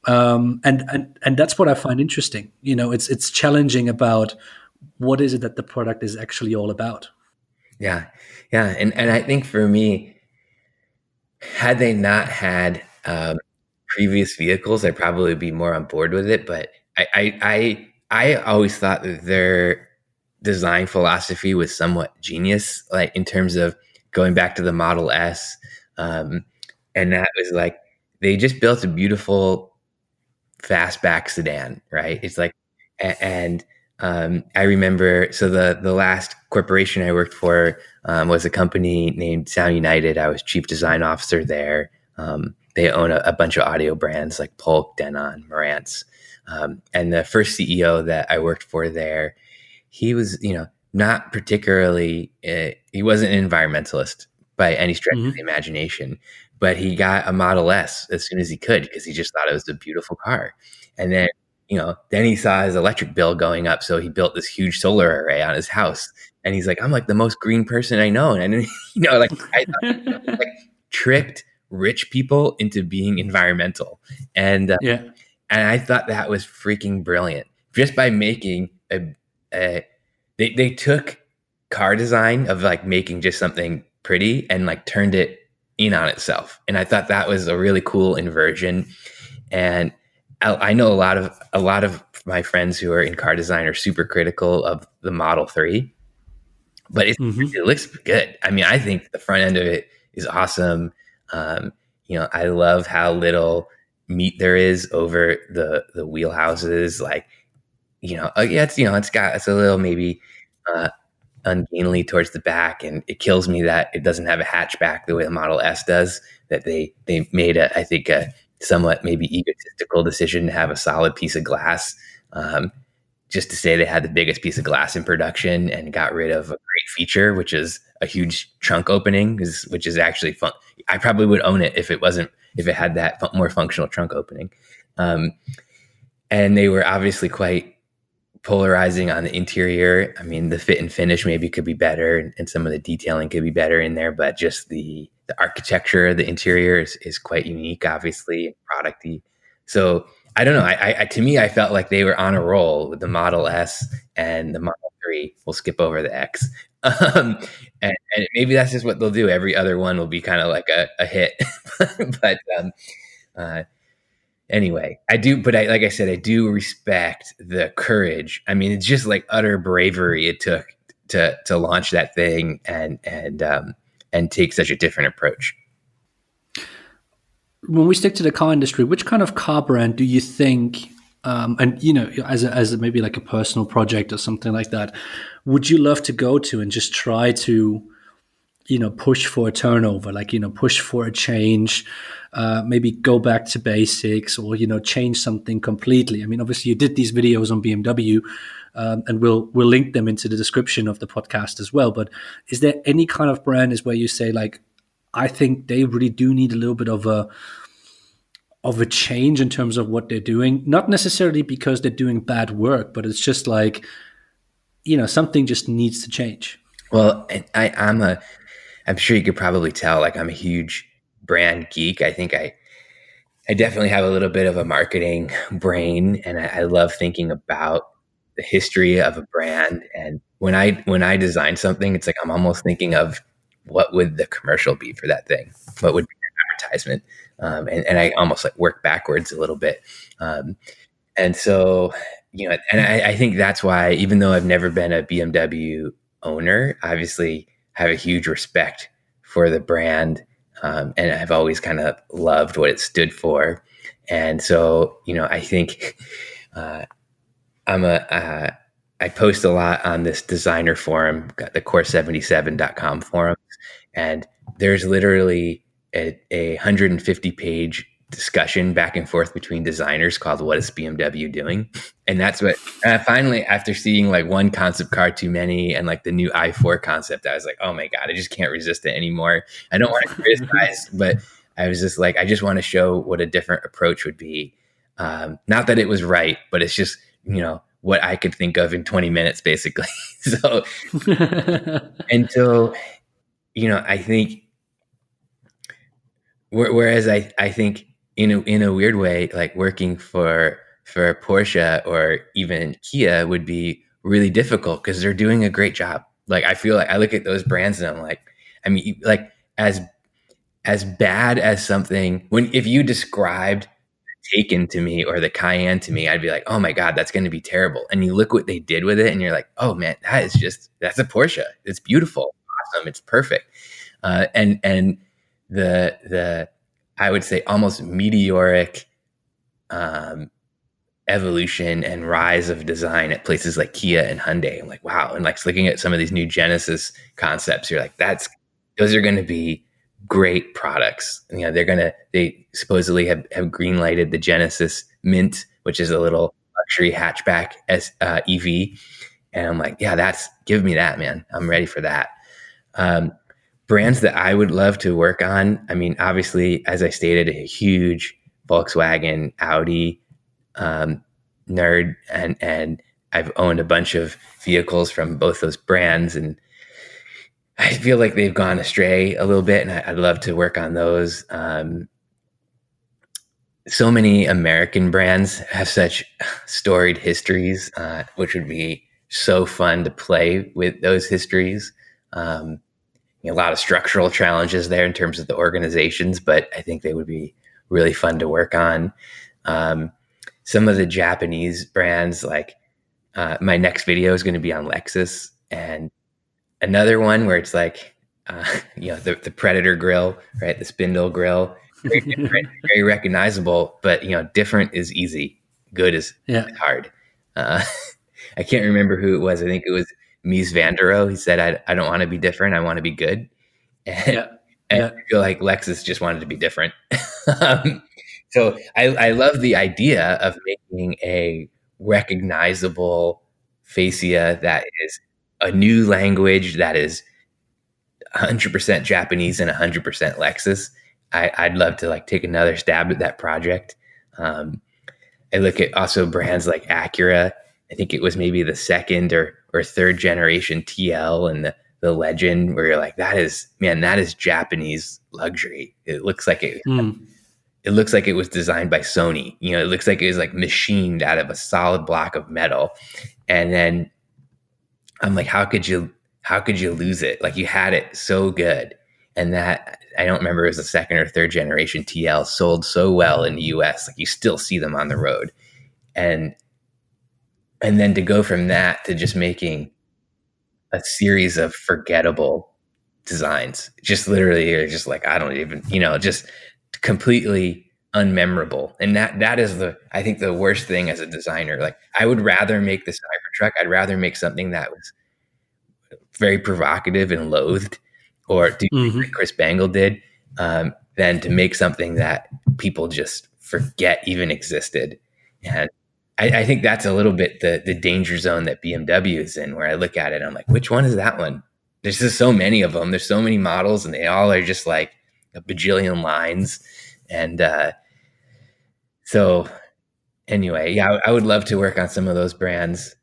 And that's what I find interesting. It's challenging about what is it that the product is actually all about. Yeah. And I think for me, had they not had previous vehicles, I'd probably be more on board with it. But I always thought that their design philosophy was somewhat genius, like in terms of going back to the Model S, Um, and that was like, they just built a beautiful fastback sedan, right? It's like, and I remember, so the last corporation I worked for was a company named Sound United. I was chief design officer there. They own a bunch of audio brands like Polk, Denon, Marantz. And the first CEO that I worked for there, he was, not particularly, he wasn't an environmentalist by any stretch of the Hmm. imagination, but he got a Model S as soon as he could because he just thought it was a beautiful car. And then, then he saw his electric bill going up. So he built this huge solar array on his house. And he's like, I'm like the most green person I know. And, like I thought, like tricked rich people into being environmental. And, Yeah. and I thought that was freaking brilliant just by making a they took car design of like making just something pretty and like turned it in on itself. And I thought that was a really cool inversion. And I know a lot of my friends who are in car design are super critical of the Model 3, but it Hmm. looks good. I mean, I think the front end of it is awesome. Um, I love how little meat there is over the wheelhouses. Like, yeah, it's a little maybe uh, ungainly towards the back, and it kills me that it doesn't have a hatchback the way the Model S does. That they made I think a somewhat maybe egotistical decision to have a solid piece of glass, just to say they had the biggest piece of glass in production and got rid of a great feature, which is a huge trunk opening, which is actually fun. I probably would own it if it had that more functional trunk opening. Um, and they were obviously quite polarizing on the interior. I mean, the fit and finish maybe could be better, and some of the detailing could be better in there, but just the architecture of the interior is quite unique, obviously, producty. So I don't know. To me, I felt like they were on a roll with the Model S and the Model 3. We'll skip over the X. Um, and maybe that's just what they'll do. Every other one will be kind of like a hit. But uh, anyway, like I said, I do respect the courage. I mean, it's just like utter bravery it took to launch that thing and take such a different approach. When we stick to the car industry, which kind of car brand do you think, and as maybe like a personal project or something like that, would you love to go to and just try to, push for a turnover, like, push for a change, maybe go back to basics, or, change something completely? I mean, obviously you did these videos on BMW, and we'll link them into the description of the podcast as well. But is there any kind of brand is where you say, like, I think they really do need a little bit of a change in terms of what they're doing, not necessarily because they're doing bad work, but it's just like, something just needs to change. Well, I'm sure you could probably tell, like I'm a huge brand geek. I think I definitely have a little bit of a marketing brain, and I love thinking about the history of a brand. And when I design something, it's like I'm almost thinking of what would the commercial be for that thing? What would be the advertisement? And I almost like work backwards a little bit. Um, and so, and I think that's why, even though I've never been a BMW owner, obviously have a huge respect for the brand. And I've always kind of loved what it stood for. And so, I think uh, I'm I post a lot on this designer forum, got the core77.com forum, and there's literally a 150 page discussion back and forth between designers called "What is BMW doing?" And that's what finally, after seeing like one concept car too many and like the new i4 concept, I was like, oh my god, I just can't resist it anymore. I don't want to criticize, but I was just like, I just want to show what a different approach would be. Not that it was right, but it's just what I could think of in 20 minutes, basically. So until I think whereas I think in a weird way, like working for Porsche or even Kia would be really difficult because they're doing a great job. Like I feel like I look at those brands and I'm like, I mean, like as bad as something when if you described Taken to me or the Cayenne to me, I'd be like, oh my god, that's going to be terrible. And you look what they did with it, and you're like, oh man, that's a Porsche. It's beautiful, awesome, it's perfect. And the I would say almost meteoric um, evolution and rise of design at places like Kia and Hyundai. I'm like, wow. And like looking at some of these new Genesis concepts, you're like, those are going to be great products. You know, they supposedly have green lighted the Genesis Mint, which is a little luxury hatchback as EV. And I'm like, yeah, give me that, man. I'm ready for that. Um, Brands that I would love to work on. I mean, obviously, as I stated, a huge Volkswagen, Audi nerd, and I've owned a bunch of vehicles from both those brands, and I feel like they've gone astray a little bit, and I'd love to work on those. So many American brands have such storied histories, which would be so fun to play with those histories. A lot of structural challenges there in terms of the organizations, but I think they would be really fun to work on. Some of the Japanese brands, like my next video is going to be on Lexus, and another one where it's like, the Predator grill, right? The spindle grill, very different, very recognizable, but different is easy, good is hard. I can't remember who it was. I think it was Mies van der Rohe. He said, I don't want to be different. I want to be good. And I feel like Lexus just wanted to be different. So I love the idea of making a recognizable fascia that is a new language that is 100% Japanese and 100% Lexus. I'd love to like take another stab at that project. I look at also brands like Acura. I think it was maybe the second or third generation TL and the Legend, where you're like, that is Japanese luxury. It looks like it was designed by Sony. It looks like it was like machined out of a solid block of metal. And then I'm like, how could you lose it? Like, you had it so good. And that, I don't remember, it was the second or third generation TL, sold so well in the US. Like, you still see them on the road. And then to go from that to just making a series of forgettable designs, just literally, or just like, I don't even, just completely unmemorable. And that is I think the worst thing as a designer. Like, I would rather make the Cybertruck. I'd rather make something that was very provocative and loathed, or do like Chris Bangle did, than to make something that people just forget even existed. And I think that's a little bit the danger zone that BMW is in, where I look at it, I'm like, which one is that one? There's just so many of them. There's so many models, and they all are just like a bajillion lines. And so anyway, yeah, I would love to work on some of those brands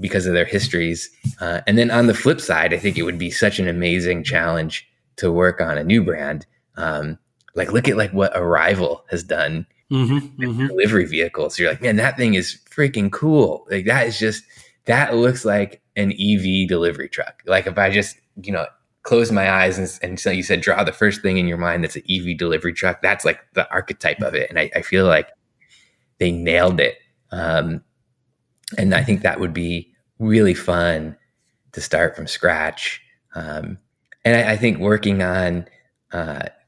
because of their histories. And then on the flip side, I think it would be such an amazing challenge to work on a new brand. Like, look at like what Arrival has done with delivery vehicles. You're like, man, that thing is freaking cool. Like, that looks like an EV delivery truck. Like, if I just, close my eyes and so you said, draw the first thing in your mind that's an EV delivery truck, that's like the archetype of it. And I feel like they nailed it. And I think that would be really fun to start from scratch. And I think working on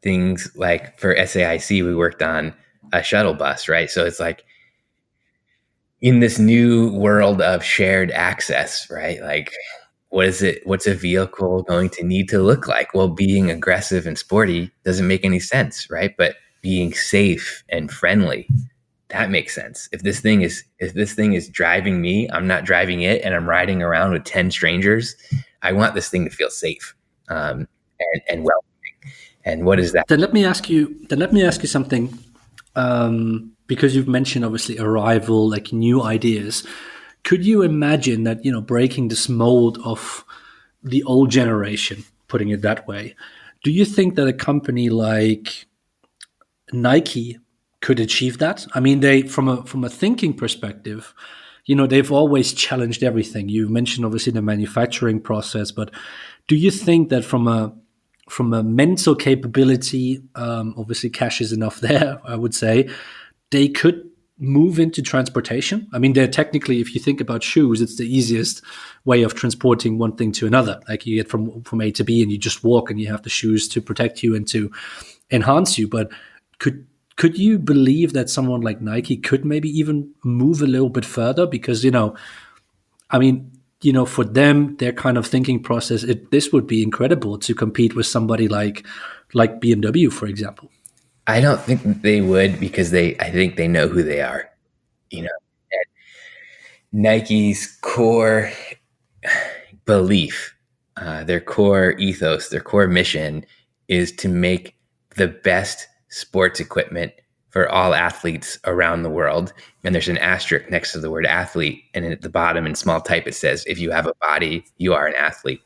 things like for SAIC, we worked on a shuttle bus, right? So it's like in this new world of shared access, right? Like, what's a vehicle going to need to look like? Well, being aggressive and sporty doesn't make any sense, right? But being safe and friendly, that makes sense. If this thing is driving me, I'm not driving it, and I'm riding around with 10 strangers, I want this thing to feel safe and welcoming. And what is that? Then let me ask you something, because you've mentioned obviously Arrival, like new ideas. Could you imagine that, breaking this mold of the old generation, putting it that way? Do you think that a company like Nike could achieve that? I mean, they from a thinking perspective, they've always challenged everything. You mentioned obviously the manufacturing process, but do you think that from a mental capability, obviously cash is enough there, I would say, they could move into transportation? I mean, they're technically, if you think about shoes, it's the easiest way of transporting one thing to another. Like you get from A to B, and you just walk, and you have the shoes to protect you and to enhance you. But could you believe that someone like Nike could maybe even move a little bit further? Because I mean, for them, their kind of thinking process, this would be incredible to compete with somebody like BMW, for example. I don't think they would because I think they know who they are. You know, Nike's core belief, their core ethos, their core mission is to make the best sports equipment for all athletes around the world. And there's an asterisk next to the word athlete. And at the bottom in small type, it says, if you have a body, you are an athlete.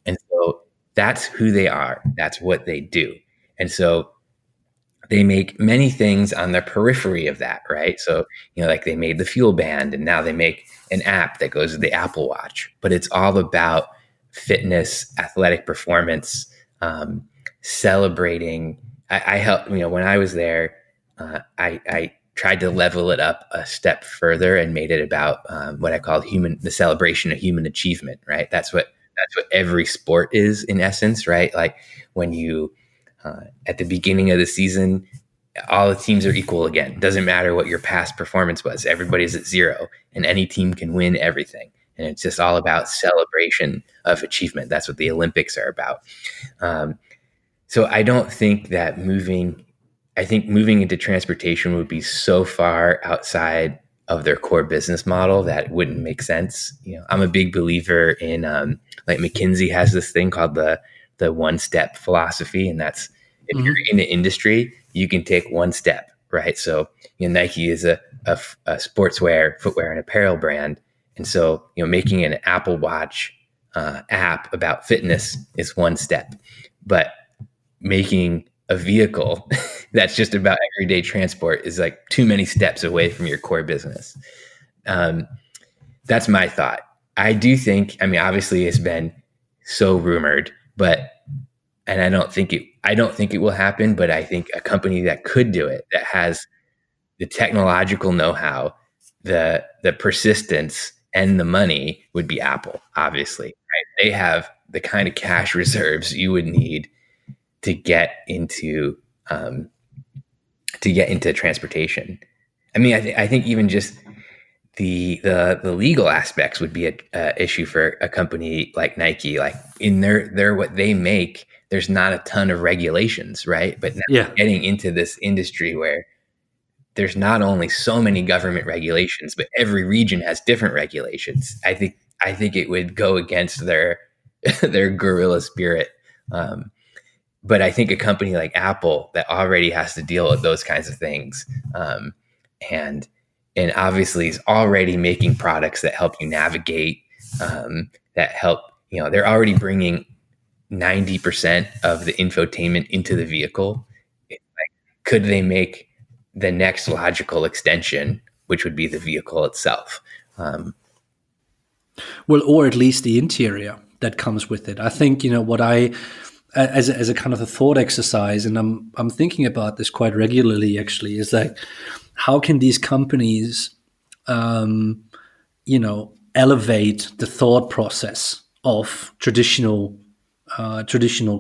And so that's who they are. That's what they do. And so they make many things on the periphery of that, right? So, like they made the Fuel Band, and now they make an app that goes with the Apple Watch. But it's all about fitness, athletic performance, celebrating. I helped, when I was there, I tried to level it up a step further and made it about what I called the celebration of human achievement, right? That's what every sport is in essence, right? Like when you at the beginning of the season, all the teams are equal again. Doesn't matter what your past performance was. Everybody's at zero, and any team can win everything. And it's just all about celebration of achievement. That's what the Olympics are about. So I don't think that moving into transportation would be so far outside of their core business model that wouldn't make sense. I'm a big believer in like McKinsey has this thing called the one step philosophy. And that's if you're in the industry, you can take one step, right? So, Nike is a sportswear, footwear, and apparel brand. And so, making an Apple Watch app about fitness is one step, but making a vehicle that's just about everyday transport is like too many steps away from your core business. That's my thought. I do think, obviously it's been so rumored, and I don't think it will happen, but I think a company that could do it, that has the technological know-how, the persistence, and the money, would be Apple, obviously. Right? They have the kind of cash reserves you would need to get into transportation. I think even just the legal aspects would be a issue for a company like Nike. Like in their what they make, there's not a ton of regulations, right? But now getting into this industry where there's not only so many government regulations, but every region has different regulations. I think it would go against their guerrilla spirit. But I think a company like Apple that already has to deal with those kinds of things, and obviously is already making products that help you navigate, that help, they're already bringing 90% of the infotainment into the vehicle. Could they make the next logical extension, which would be the vehicle itself? Well, or at least the interior that comes with it. I think, what as a kind of a thought exercise, and I'm thinking about this quite regularly actually, is like, how can these companies, elevate the thought process of traditional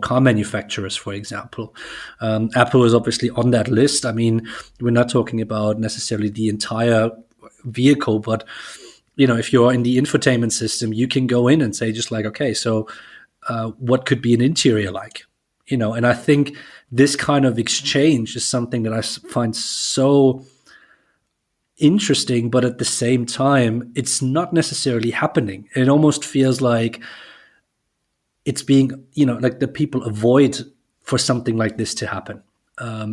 car manufacturers, for example. Apple is obviously on that list. We're not talking about necessarily the entire vehicle, but if you're in the infotainment system, you can go in and say just like, okay, so what could be an interior like? And I think this kind of exchange is something that I find so interesting, but at the same time, it's not necessarily happening. It almost feels like it's being, like the people avoid for something like this to happen.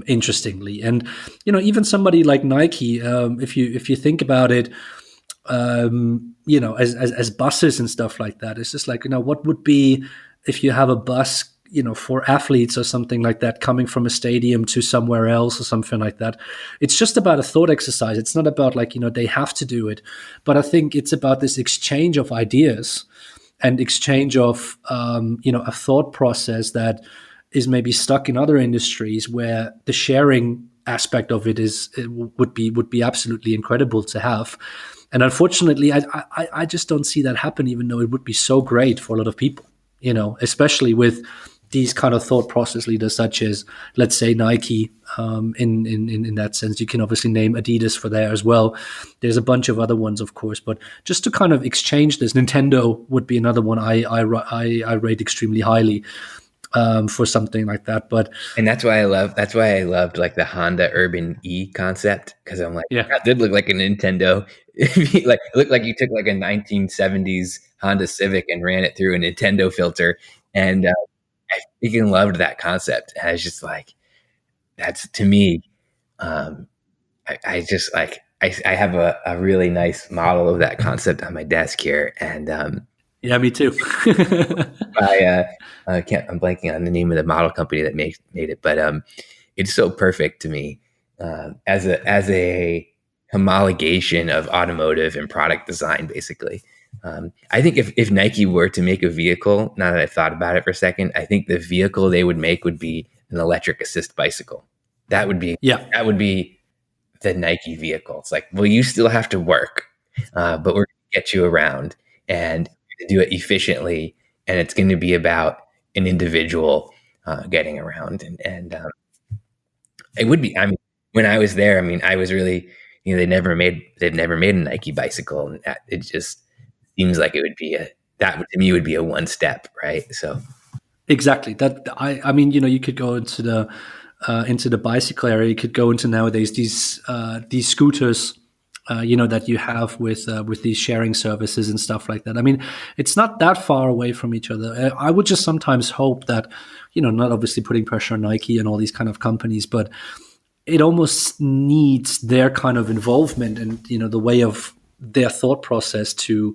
Interestingly, and even somebody like Nike, if you think about it, as buses and stuff like that, it's just like, what would be if you have a bus, for athletes or something like that, coming from a stadium to somewhere else or something like that. It's just about a thought exercise. It's not about like, they have to do it, but I think it's about this exchange of ideas and exchange of, a thought process that is maybe stuck in other industries where the sharing aspect of would be absolutely incredible to have. And unfortunately, I just don't see that happen, even though it would be so great for a lot of people, especially with these kind of thought process leaders, such as, let's say, Nike. In that sense, you can obviously name Adidas for there as well. There's a bunch of other ones, of course, but just to kind of exchange this, Nintendo would be another one I rate extremely highly for something like that. But And that's why I loved like the Honda Urban E concept, because I'm like, yeah, that did look like a Nintendo. Like it looked like you took like a 1970s Honda Civic and ran it through a Nintendo filter, and I freaking loved that concept. And I was just like, that's to me. Um, I just like I have a really nice model of that concept on my desk here, and yeah, me too. I can't. I'm blanking on the name of the model company that made it, but it's so perfect to me as a homologation of automotive and product design, basically. I think if Nike were to make a vehicle, now that I've thought about it for a second, I think the vehicle they would make would be an electric assist bicycle. That would be Yeah, that would be the Nike vehicle. It's like, well, you still have to work, but we're going to get you around and do it efficiently. And it's going to be about an individual getting around. And it would be, I mean, when I was there, I mean, I was really, they've never made a Nike bicycle. And it just seems like it would be that to me would be a one step, right? So exactly. That I mean, you could go into the bicycle area. You could go into nowadays these scooters, that you have with these sharing services and stuff like that. I mean, it's not that far away from each other. I would just sometimes hope that, not obviously putting pressure on Nike and all these kind of companies, but it almost needs their kind of involvement and the way of their thought process to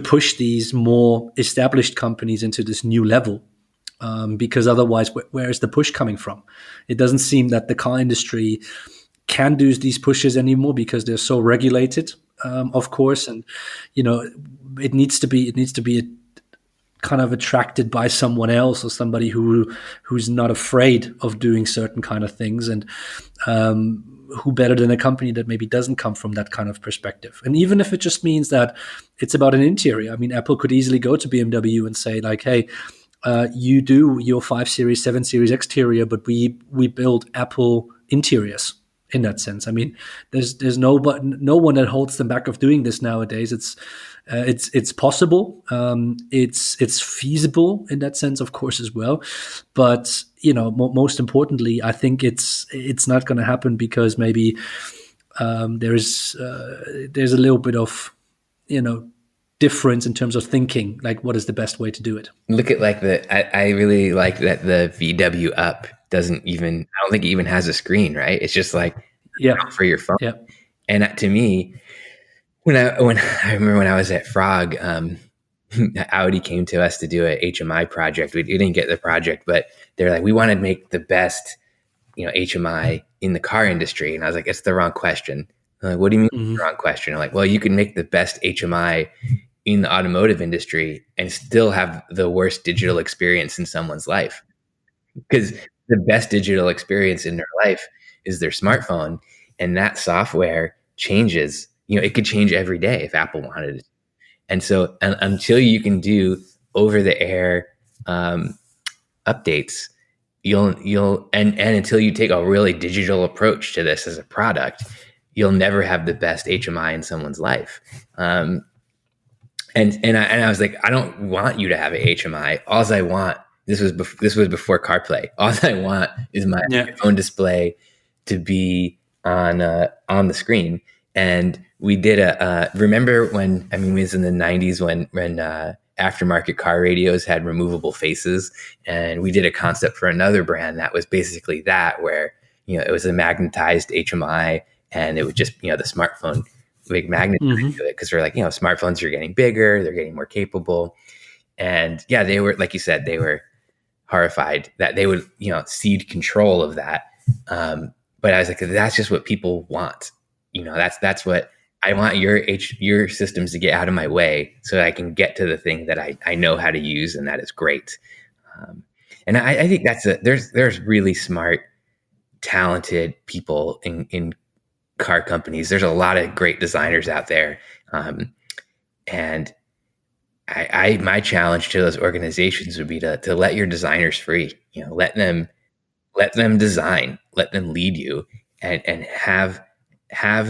push these more established companies into this new level. Because otherwise, where is the push coming from? It doesn't seem that the car industry can do these pushes anymore because they're so regulated, of course, and it needs to be kind of attracted by someone else or somebody who's not afraid of doing certain kind of things, and who better than a company that maybe doesn't come from that kind of perspective. And even if it just means that it's about an interior, I mean, Apple could easily go to BMW and say like, hey, you do your 5 Series, 7 Series exterior, but we build Apple interiors in that sense. I mean, there's no one that holds them back of doing this nowadays. It's possible. It's feasible in that sense, of course, as well. But most importantly, I think it's not going to happen because maybe there's a little bit of difference in terms of thinking, like what is the best way to do it. look at like I really like that the VW Up doesn't even, I don't think it even has a screen, right? It's just like Yeah, for your phone. yeah. And to me, when I remember when I was at Frog, Audi came to us to do a HMI project. We didn't get the project, but they're like, we want to make the best, HMI in the car industry. And I was like, it's the wrong question. I'm like, what do you mean it's the wrong question? I'm like, well, you can make the best HMI in the automotive industry and still have the worst digital experience in someone's life, because the best digital experience in their life is their smartphone, and that software changes. It could change every day if Apple wanted it. And so until you can do over the air updates, and until you take a really digital approach to this as a product, you'll never have the best HMI in someone's life. And I was like, I don't want you to have a HMI. All I want, this was before CarPlay. All I want is my phone display to be on the screen. And we did remember when, I mean, it was in the 90s when aftermarket car radios had removable faces, and we did a concept for another brand that was basically that, where it was a magnetized HMI, and it would just the smartphone big magnet to it, because we're like, smartphones are getting bigger, they're getting more capable. And yeah, they were, like you said, they were horrified that they would cede control of that. But I was like, that's just what people want. That's what I want. Your systems to get out of my way so that I can get to the thing that I know how to use, and that is great. And I think there's really smart talented people in car companies. There's a lot of great designers out there. And my challenge to those organizations would be to let your designers free, let them design, let them lead you, and have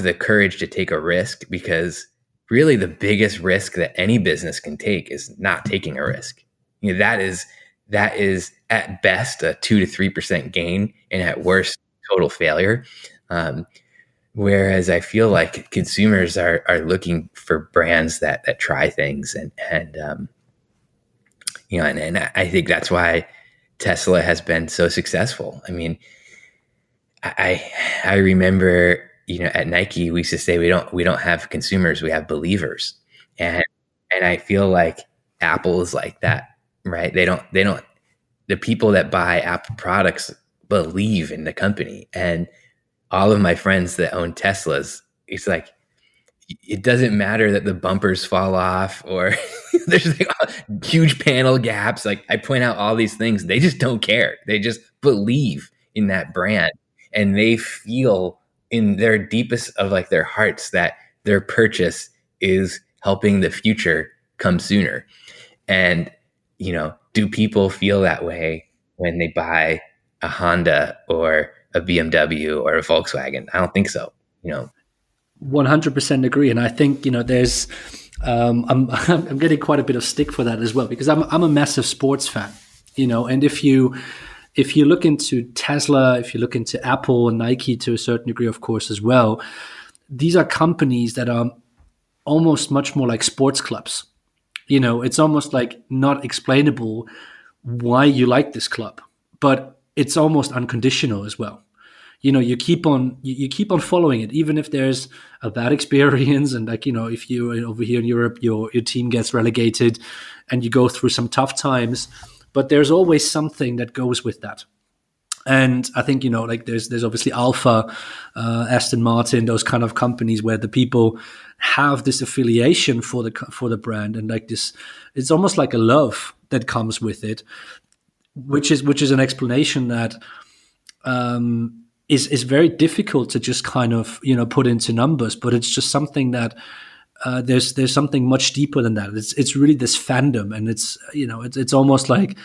the courage to take a risk, because really the biggest risk that any business can take is not taking a risk. That is at best a 2 to 3% gain, and at worst total failure. Whereas I feel like consumers are looking for brands that try things, and I think that's why Tesla has been so successful. I mean, I remember, at Nike we used to say we don't have consumers, we have believers, and I feel like Apple is like that, right? They don't the people that buy Apple products believe in the company, and all of my friends that own Teslas, it's like, it doesn't matter that the bumpers fall off or there's like huge panel gaps. Like, I point out all these things. They just don't care. They just believe in that brand, and they feel in their deepest of like their hearts that their purchase is helping the future come sooner. And, do people feel that way when they buy a Honda or a BMW or a Volkswagen? I don't think so. 100% agree, and I think there's I'm getting quite a bit of stick for that as well, because I'm a massive sports fan, and if you look into Tesla, if you look into Apple and Nike to a certain degree, of course, as well, these are companies that are almost much more like sports clubs. It's almost like not explainable why you like this club, but it's almost unconditional as well. You keep on following it, even if there's a bad experience, and if you over here in Europe, your team gets relegated, and you go through some tough times, but there's always something that goes with that. And I think there's obviously Alpha, Aston Martin, those kind of companies where the people have this affiliation for the brand, and like this, it's almost like a love that comes with it, which is an explanation that is very difficult to just kind of put into numbers, but it's just something that there's something much deeper than that. It's really this fandom, and it's almost like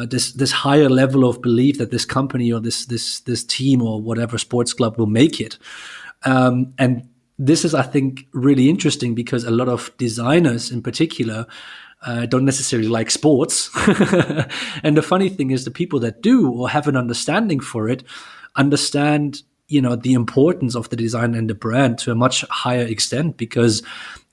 this higher level of belief that this company or this team or whatever sports club will make it. And this is, I think, really interesting, because a lot of designers in particular don't necessarily like sports. And the funny thing is, the people that do or have an understanding for it understand the importance of the design and the brand to a much higher extent, because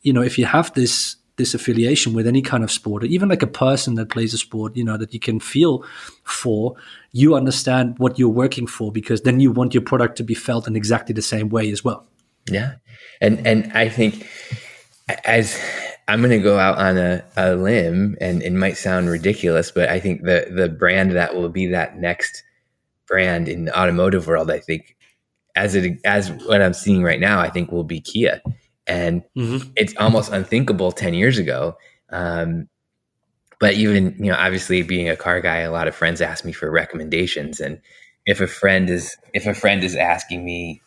if you have this affiliation with any kind of sport, or even like a person that plays a sport, that you can feel for, you understand what you're working for, because then you want your product to be felt in exactly the same way as well. Yeah. And I think, as I'm going to go out on a limb, and it might sound ridiculous, but I think the brand that will be that next brand in the automotive world, I think, as what I'm seeing right now, I think will be Kia. And it's almost unthinkable 10 years ago. But even, obviously being a car guy, a lot of friends ask me for recommendations. And if a friend is asking me,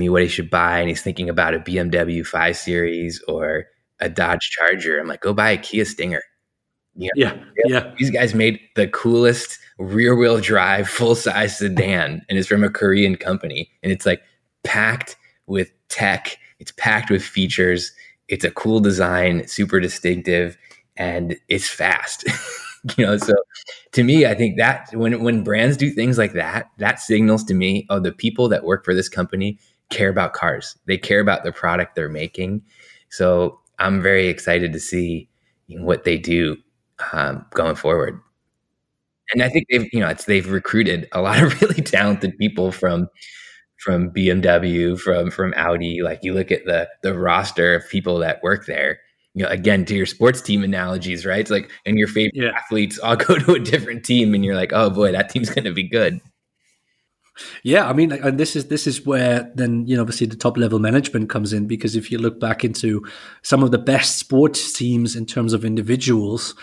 what he should buy, and he's thinking about a BMW 5 Series or a Dodge Charger, I'm like, go buy a Kia Stinger. Yeah. These guys made the coolest rear-wheel drive full-size sedan, and it's from a Korean company, and it's like packed with tech. It's packed with features. It's a cool design, super distinctive, and it's fast. So to me, I think that when brands do things like that, that signals to me, oh, the people that work for this company care about cars. They care about the product they're making. So I'm very excited to see what they do going forward. And I think they've recruited a lot of really talented people from BMW, from Audi. Like, you look at the roster of people that work there, again, to your sports team analogies, right? It's like, and your favorite athletes all go to a different team, and you're like, oh boy, that team's going to be good. Yeah, I mean, and this is where then obviously the top level management comes in, because if you look back into some of the best sports teams in terms of individuals,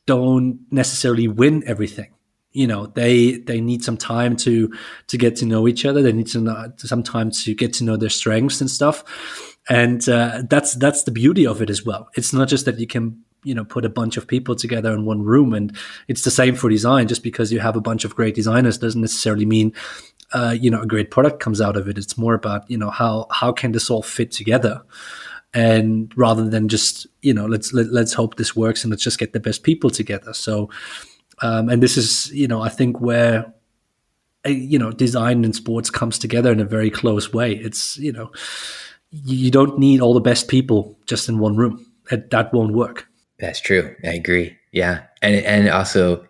don't necessarily win everything. they need some time to get to know each other. They need some time to get to know their strengths and stuff. And that's the beauty of it as well. It's not just that you can put a bunch of people together in one room, and it's the same for design. Just because you have a bunch of great designers doesn't necessarily mean a great product comes out of it. It's more about how can this all fit together, and rather than just let's hope this works and let's just get the best people together. So and this is I think where design and sports comes together in a very close way. It's you don't need all the best people just in one room. That won't work. That's true. I agree. Yeah. And also,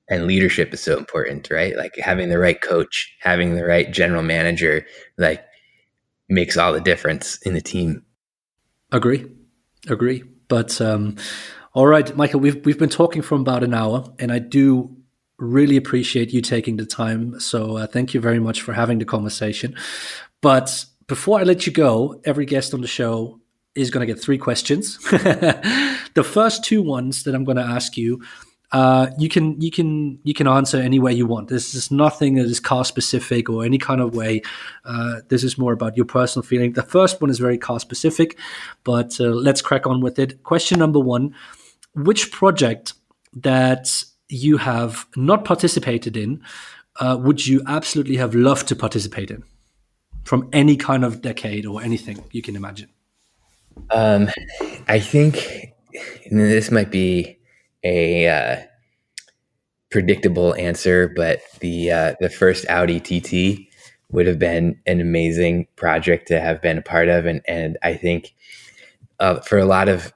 and leadership is so important, right? Like having the right coach, having the right general manager, like makes all the difference in the team. Agree. But all right, Michael, we've been talking for about an hour, and I do really appreciate you taking the time. So thank you very much for having the conversation. But before I let you go, every guest on the show is going to get 3 questions. The first 2 ones that I'm going to ask you, you can answer any way you want. This is nothing that is car specific or any kind of way. This is more about your personal feeling. The first one is very car specific, but let's crack on with it. Question number 1: which project that you have not participated in would you absolutely have loved to participate in, from any kind of decade or anything you can imagine? I think this might be a predictable answer, but the first Audi TT would have been an amazing project to have been a part of, and I think for a lot of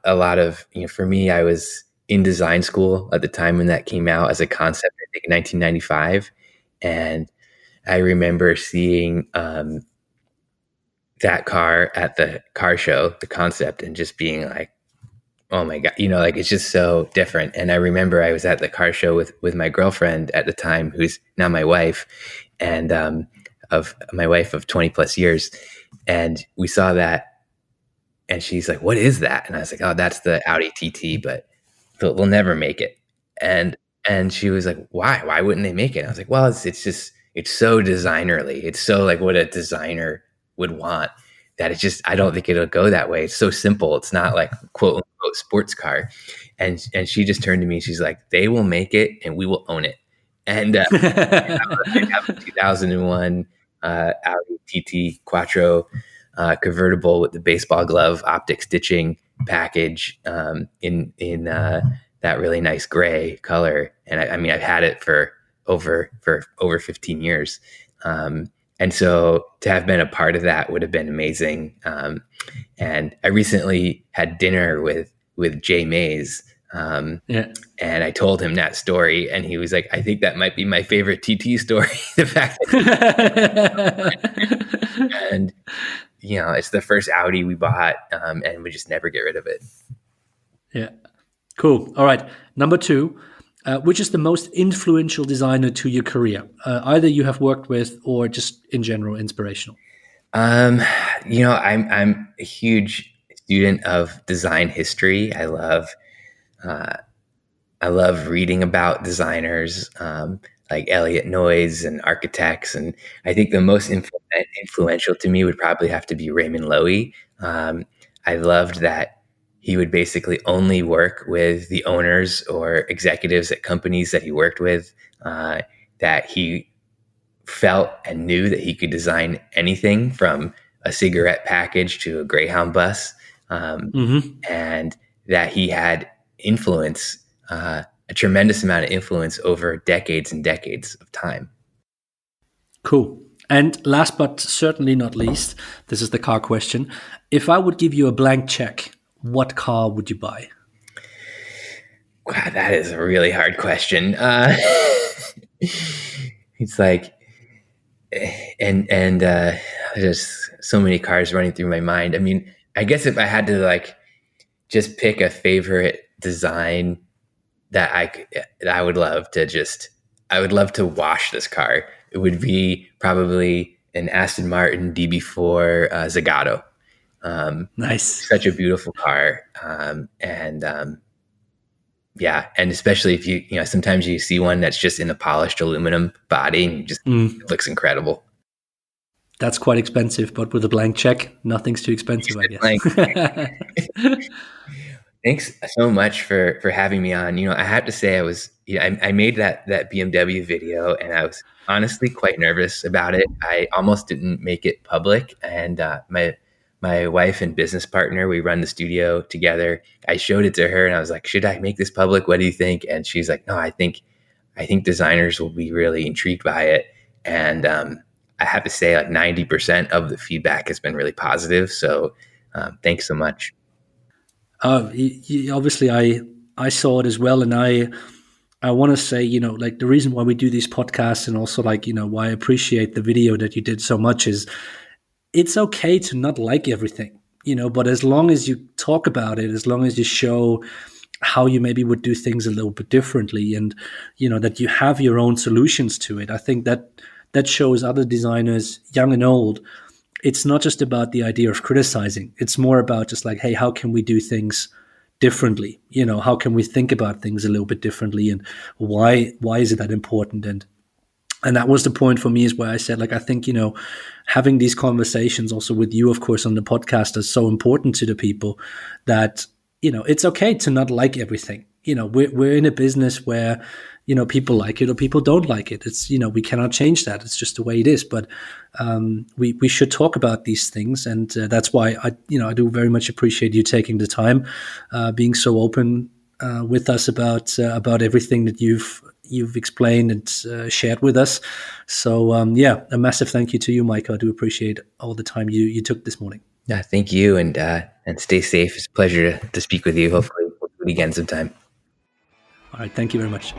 for me, I was in design school at the time when that came out as a concept. I think in 1995, and I remember seeing that car at the car show, the concept, and just being like, oh my God, like it's just so different. And I remember I was at the car show with my girlfriend at the time, who's now my wife, and of my wife of 20 plus years. And we saw that, and she's like, what is that? And I was like, oh, that's the Audi TT, but we'll never make it. And she was like, why wouldn't they make it? And I was like, well, it's just, it's so designerly. It's so like what a designer would want, that it's just, I don't think it'll go that way. It's so simple. It's not like quote unquote sports car. And she just turned to me. She's like, they will make it and we will own it. And I have a 2001 Audi TT Quattro convertible with the baseball glove optic stitching package in that really nice gray color. And I mean, I've had it for over 15 years. And so to have been a part of that would have been amazing. And I recently had dinner with Jay Mays. Yeah. And I told him that story, and he was like, I think that might be my favorite TT story. The fact that and it's the first Audi we bought, and we just never get rid of it. Yeah. Cool. All right. Number 2, which is the most influential designer to your career? Either you have worked with or just in general inspirational. I'm a huge student of design history. I love reading about designers, like Elliot Noyes and architects. And I think the most influential to me would probably have to be Raymond Loewy. I loved that he would basically only work with the owners or executives at companies that he worked with, that he felt and knew that he could design anything from a cigarette package to a Greyhound bus, and that he had influence, a tremendous amount of influence over decades and decades of time. Cool. And last but certainly not least, this is the car question. If I would give you a blank check, what car would you buy? Wow, that is a really hard question. It's like, and there's so many cars running through my mind. I mean, I guess if I had to like just pick a favorite design that I would love to wash this car, it would be probably an Aston Martin DB4 Zagato. Nice. Such a beautiful car. And Yeah, and especially if sometimes you see one that's just in a polished aluminum body and it looks incredible. That's quite expensive, but with a blank check, nothing's too expensive, I guess. Like, thanks so much for having me on. I have to say I made that BMW video and I was honestly quite nervous about it. I almost didn't make it public, and my wife and business partner, we run the studio together. I showed it to her and I was like, "Should I make this public? What do you think?" And she's like, "No, I think designers will be really intrigued by it." And I have to say, like 90% of the feedback has been really positive. So thanks so much. Obviously, I saw it as well, and I want to say, like the reason why we do these podcasts, and also like why I appreciate the video that you did so much is it's okay to not like everything, but as long as you talk about it, as long as you show how you maybe would do things a little bit differently, and that you have your own solutions to it, I think that shows other designers, young and old, it's not just about the idea of criticizing. It's more about just like, hey, how can we do things differently? How can we think about things a little bit differently, and why is it that important? And that was the point for me, is where I said, like, I think, having these conversations also with you, of course, on the podcast is so important to the people that, it's okay to not like everything. We're in a business where, people like it or people don't like it. It's, we cannot change that. It's just the way it is. But we should talk about these things. And that's why I do very much appreciate you taking the time, being so open with us about everything that you've explained and shared with us. So a massive thank you to you, Mike. I do appreciate all the time you took this morning. Yeah, thank you, and stay safe. It's a pleasure to speak with you. Hopefully we'll do it again sometime. All right, thank you very much.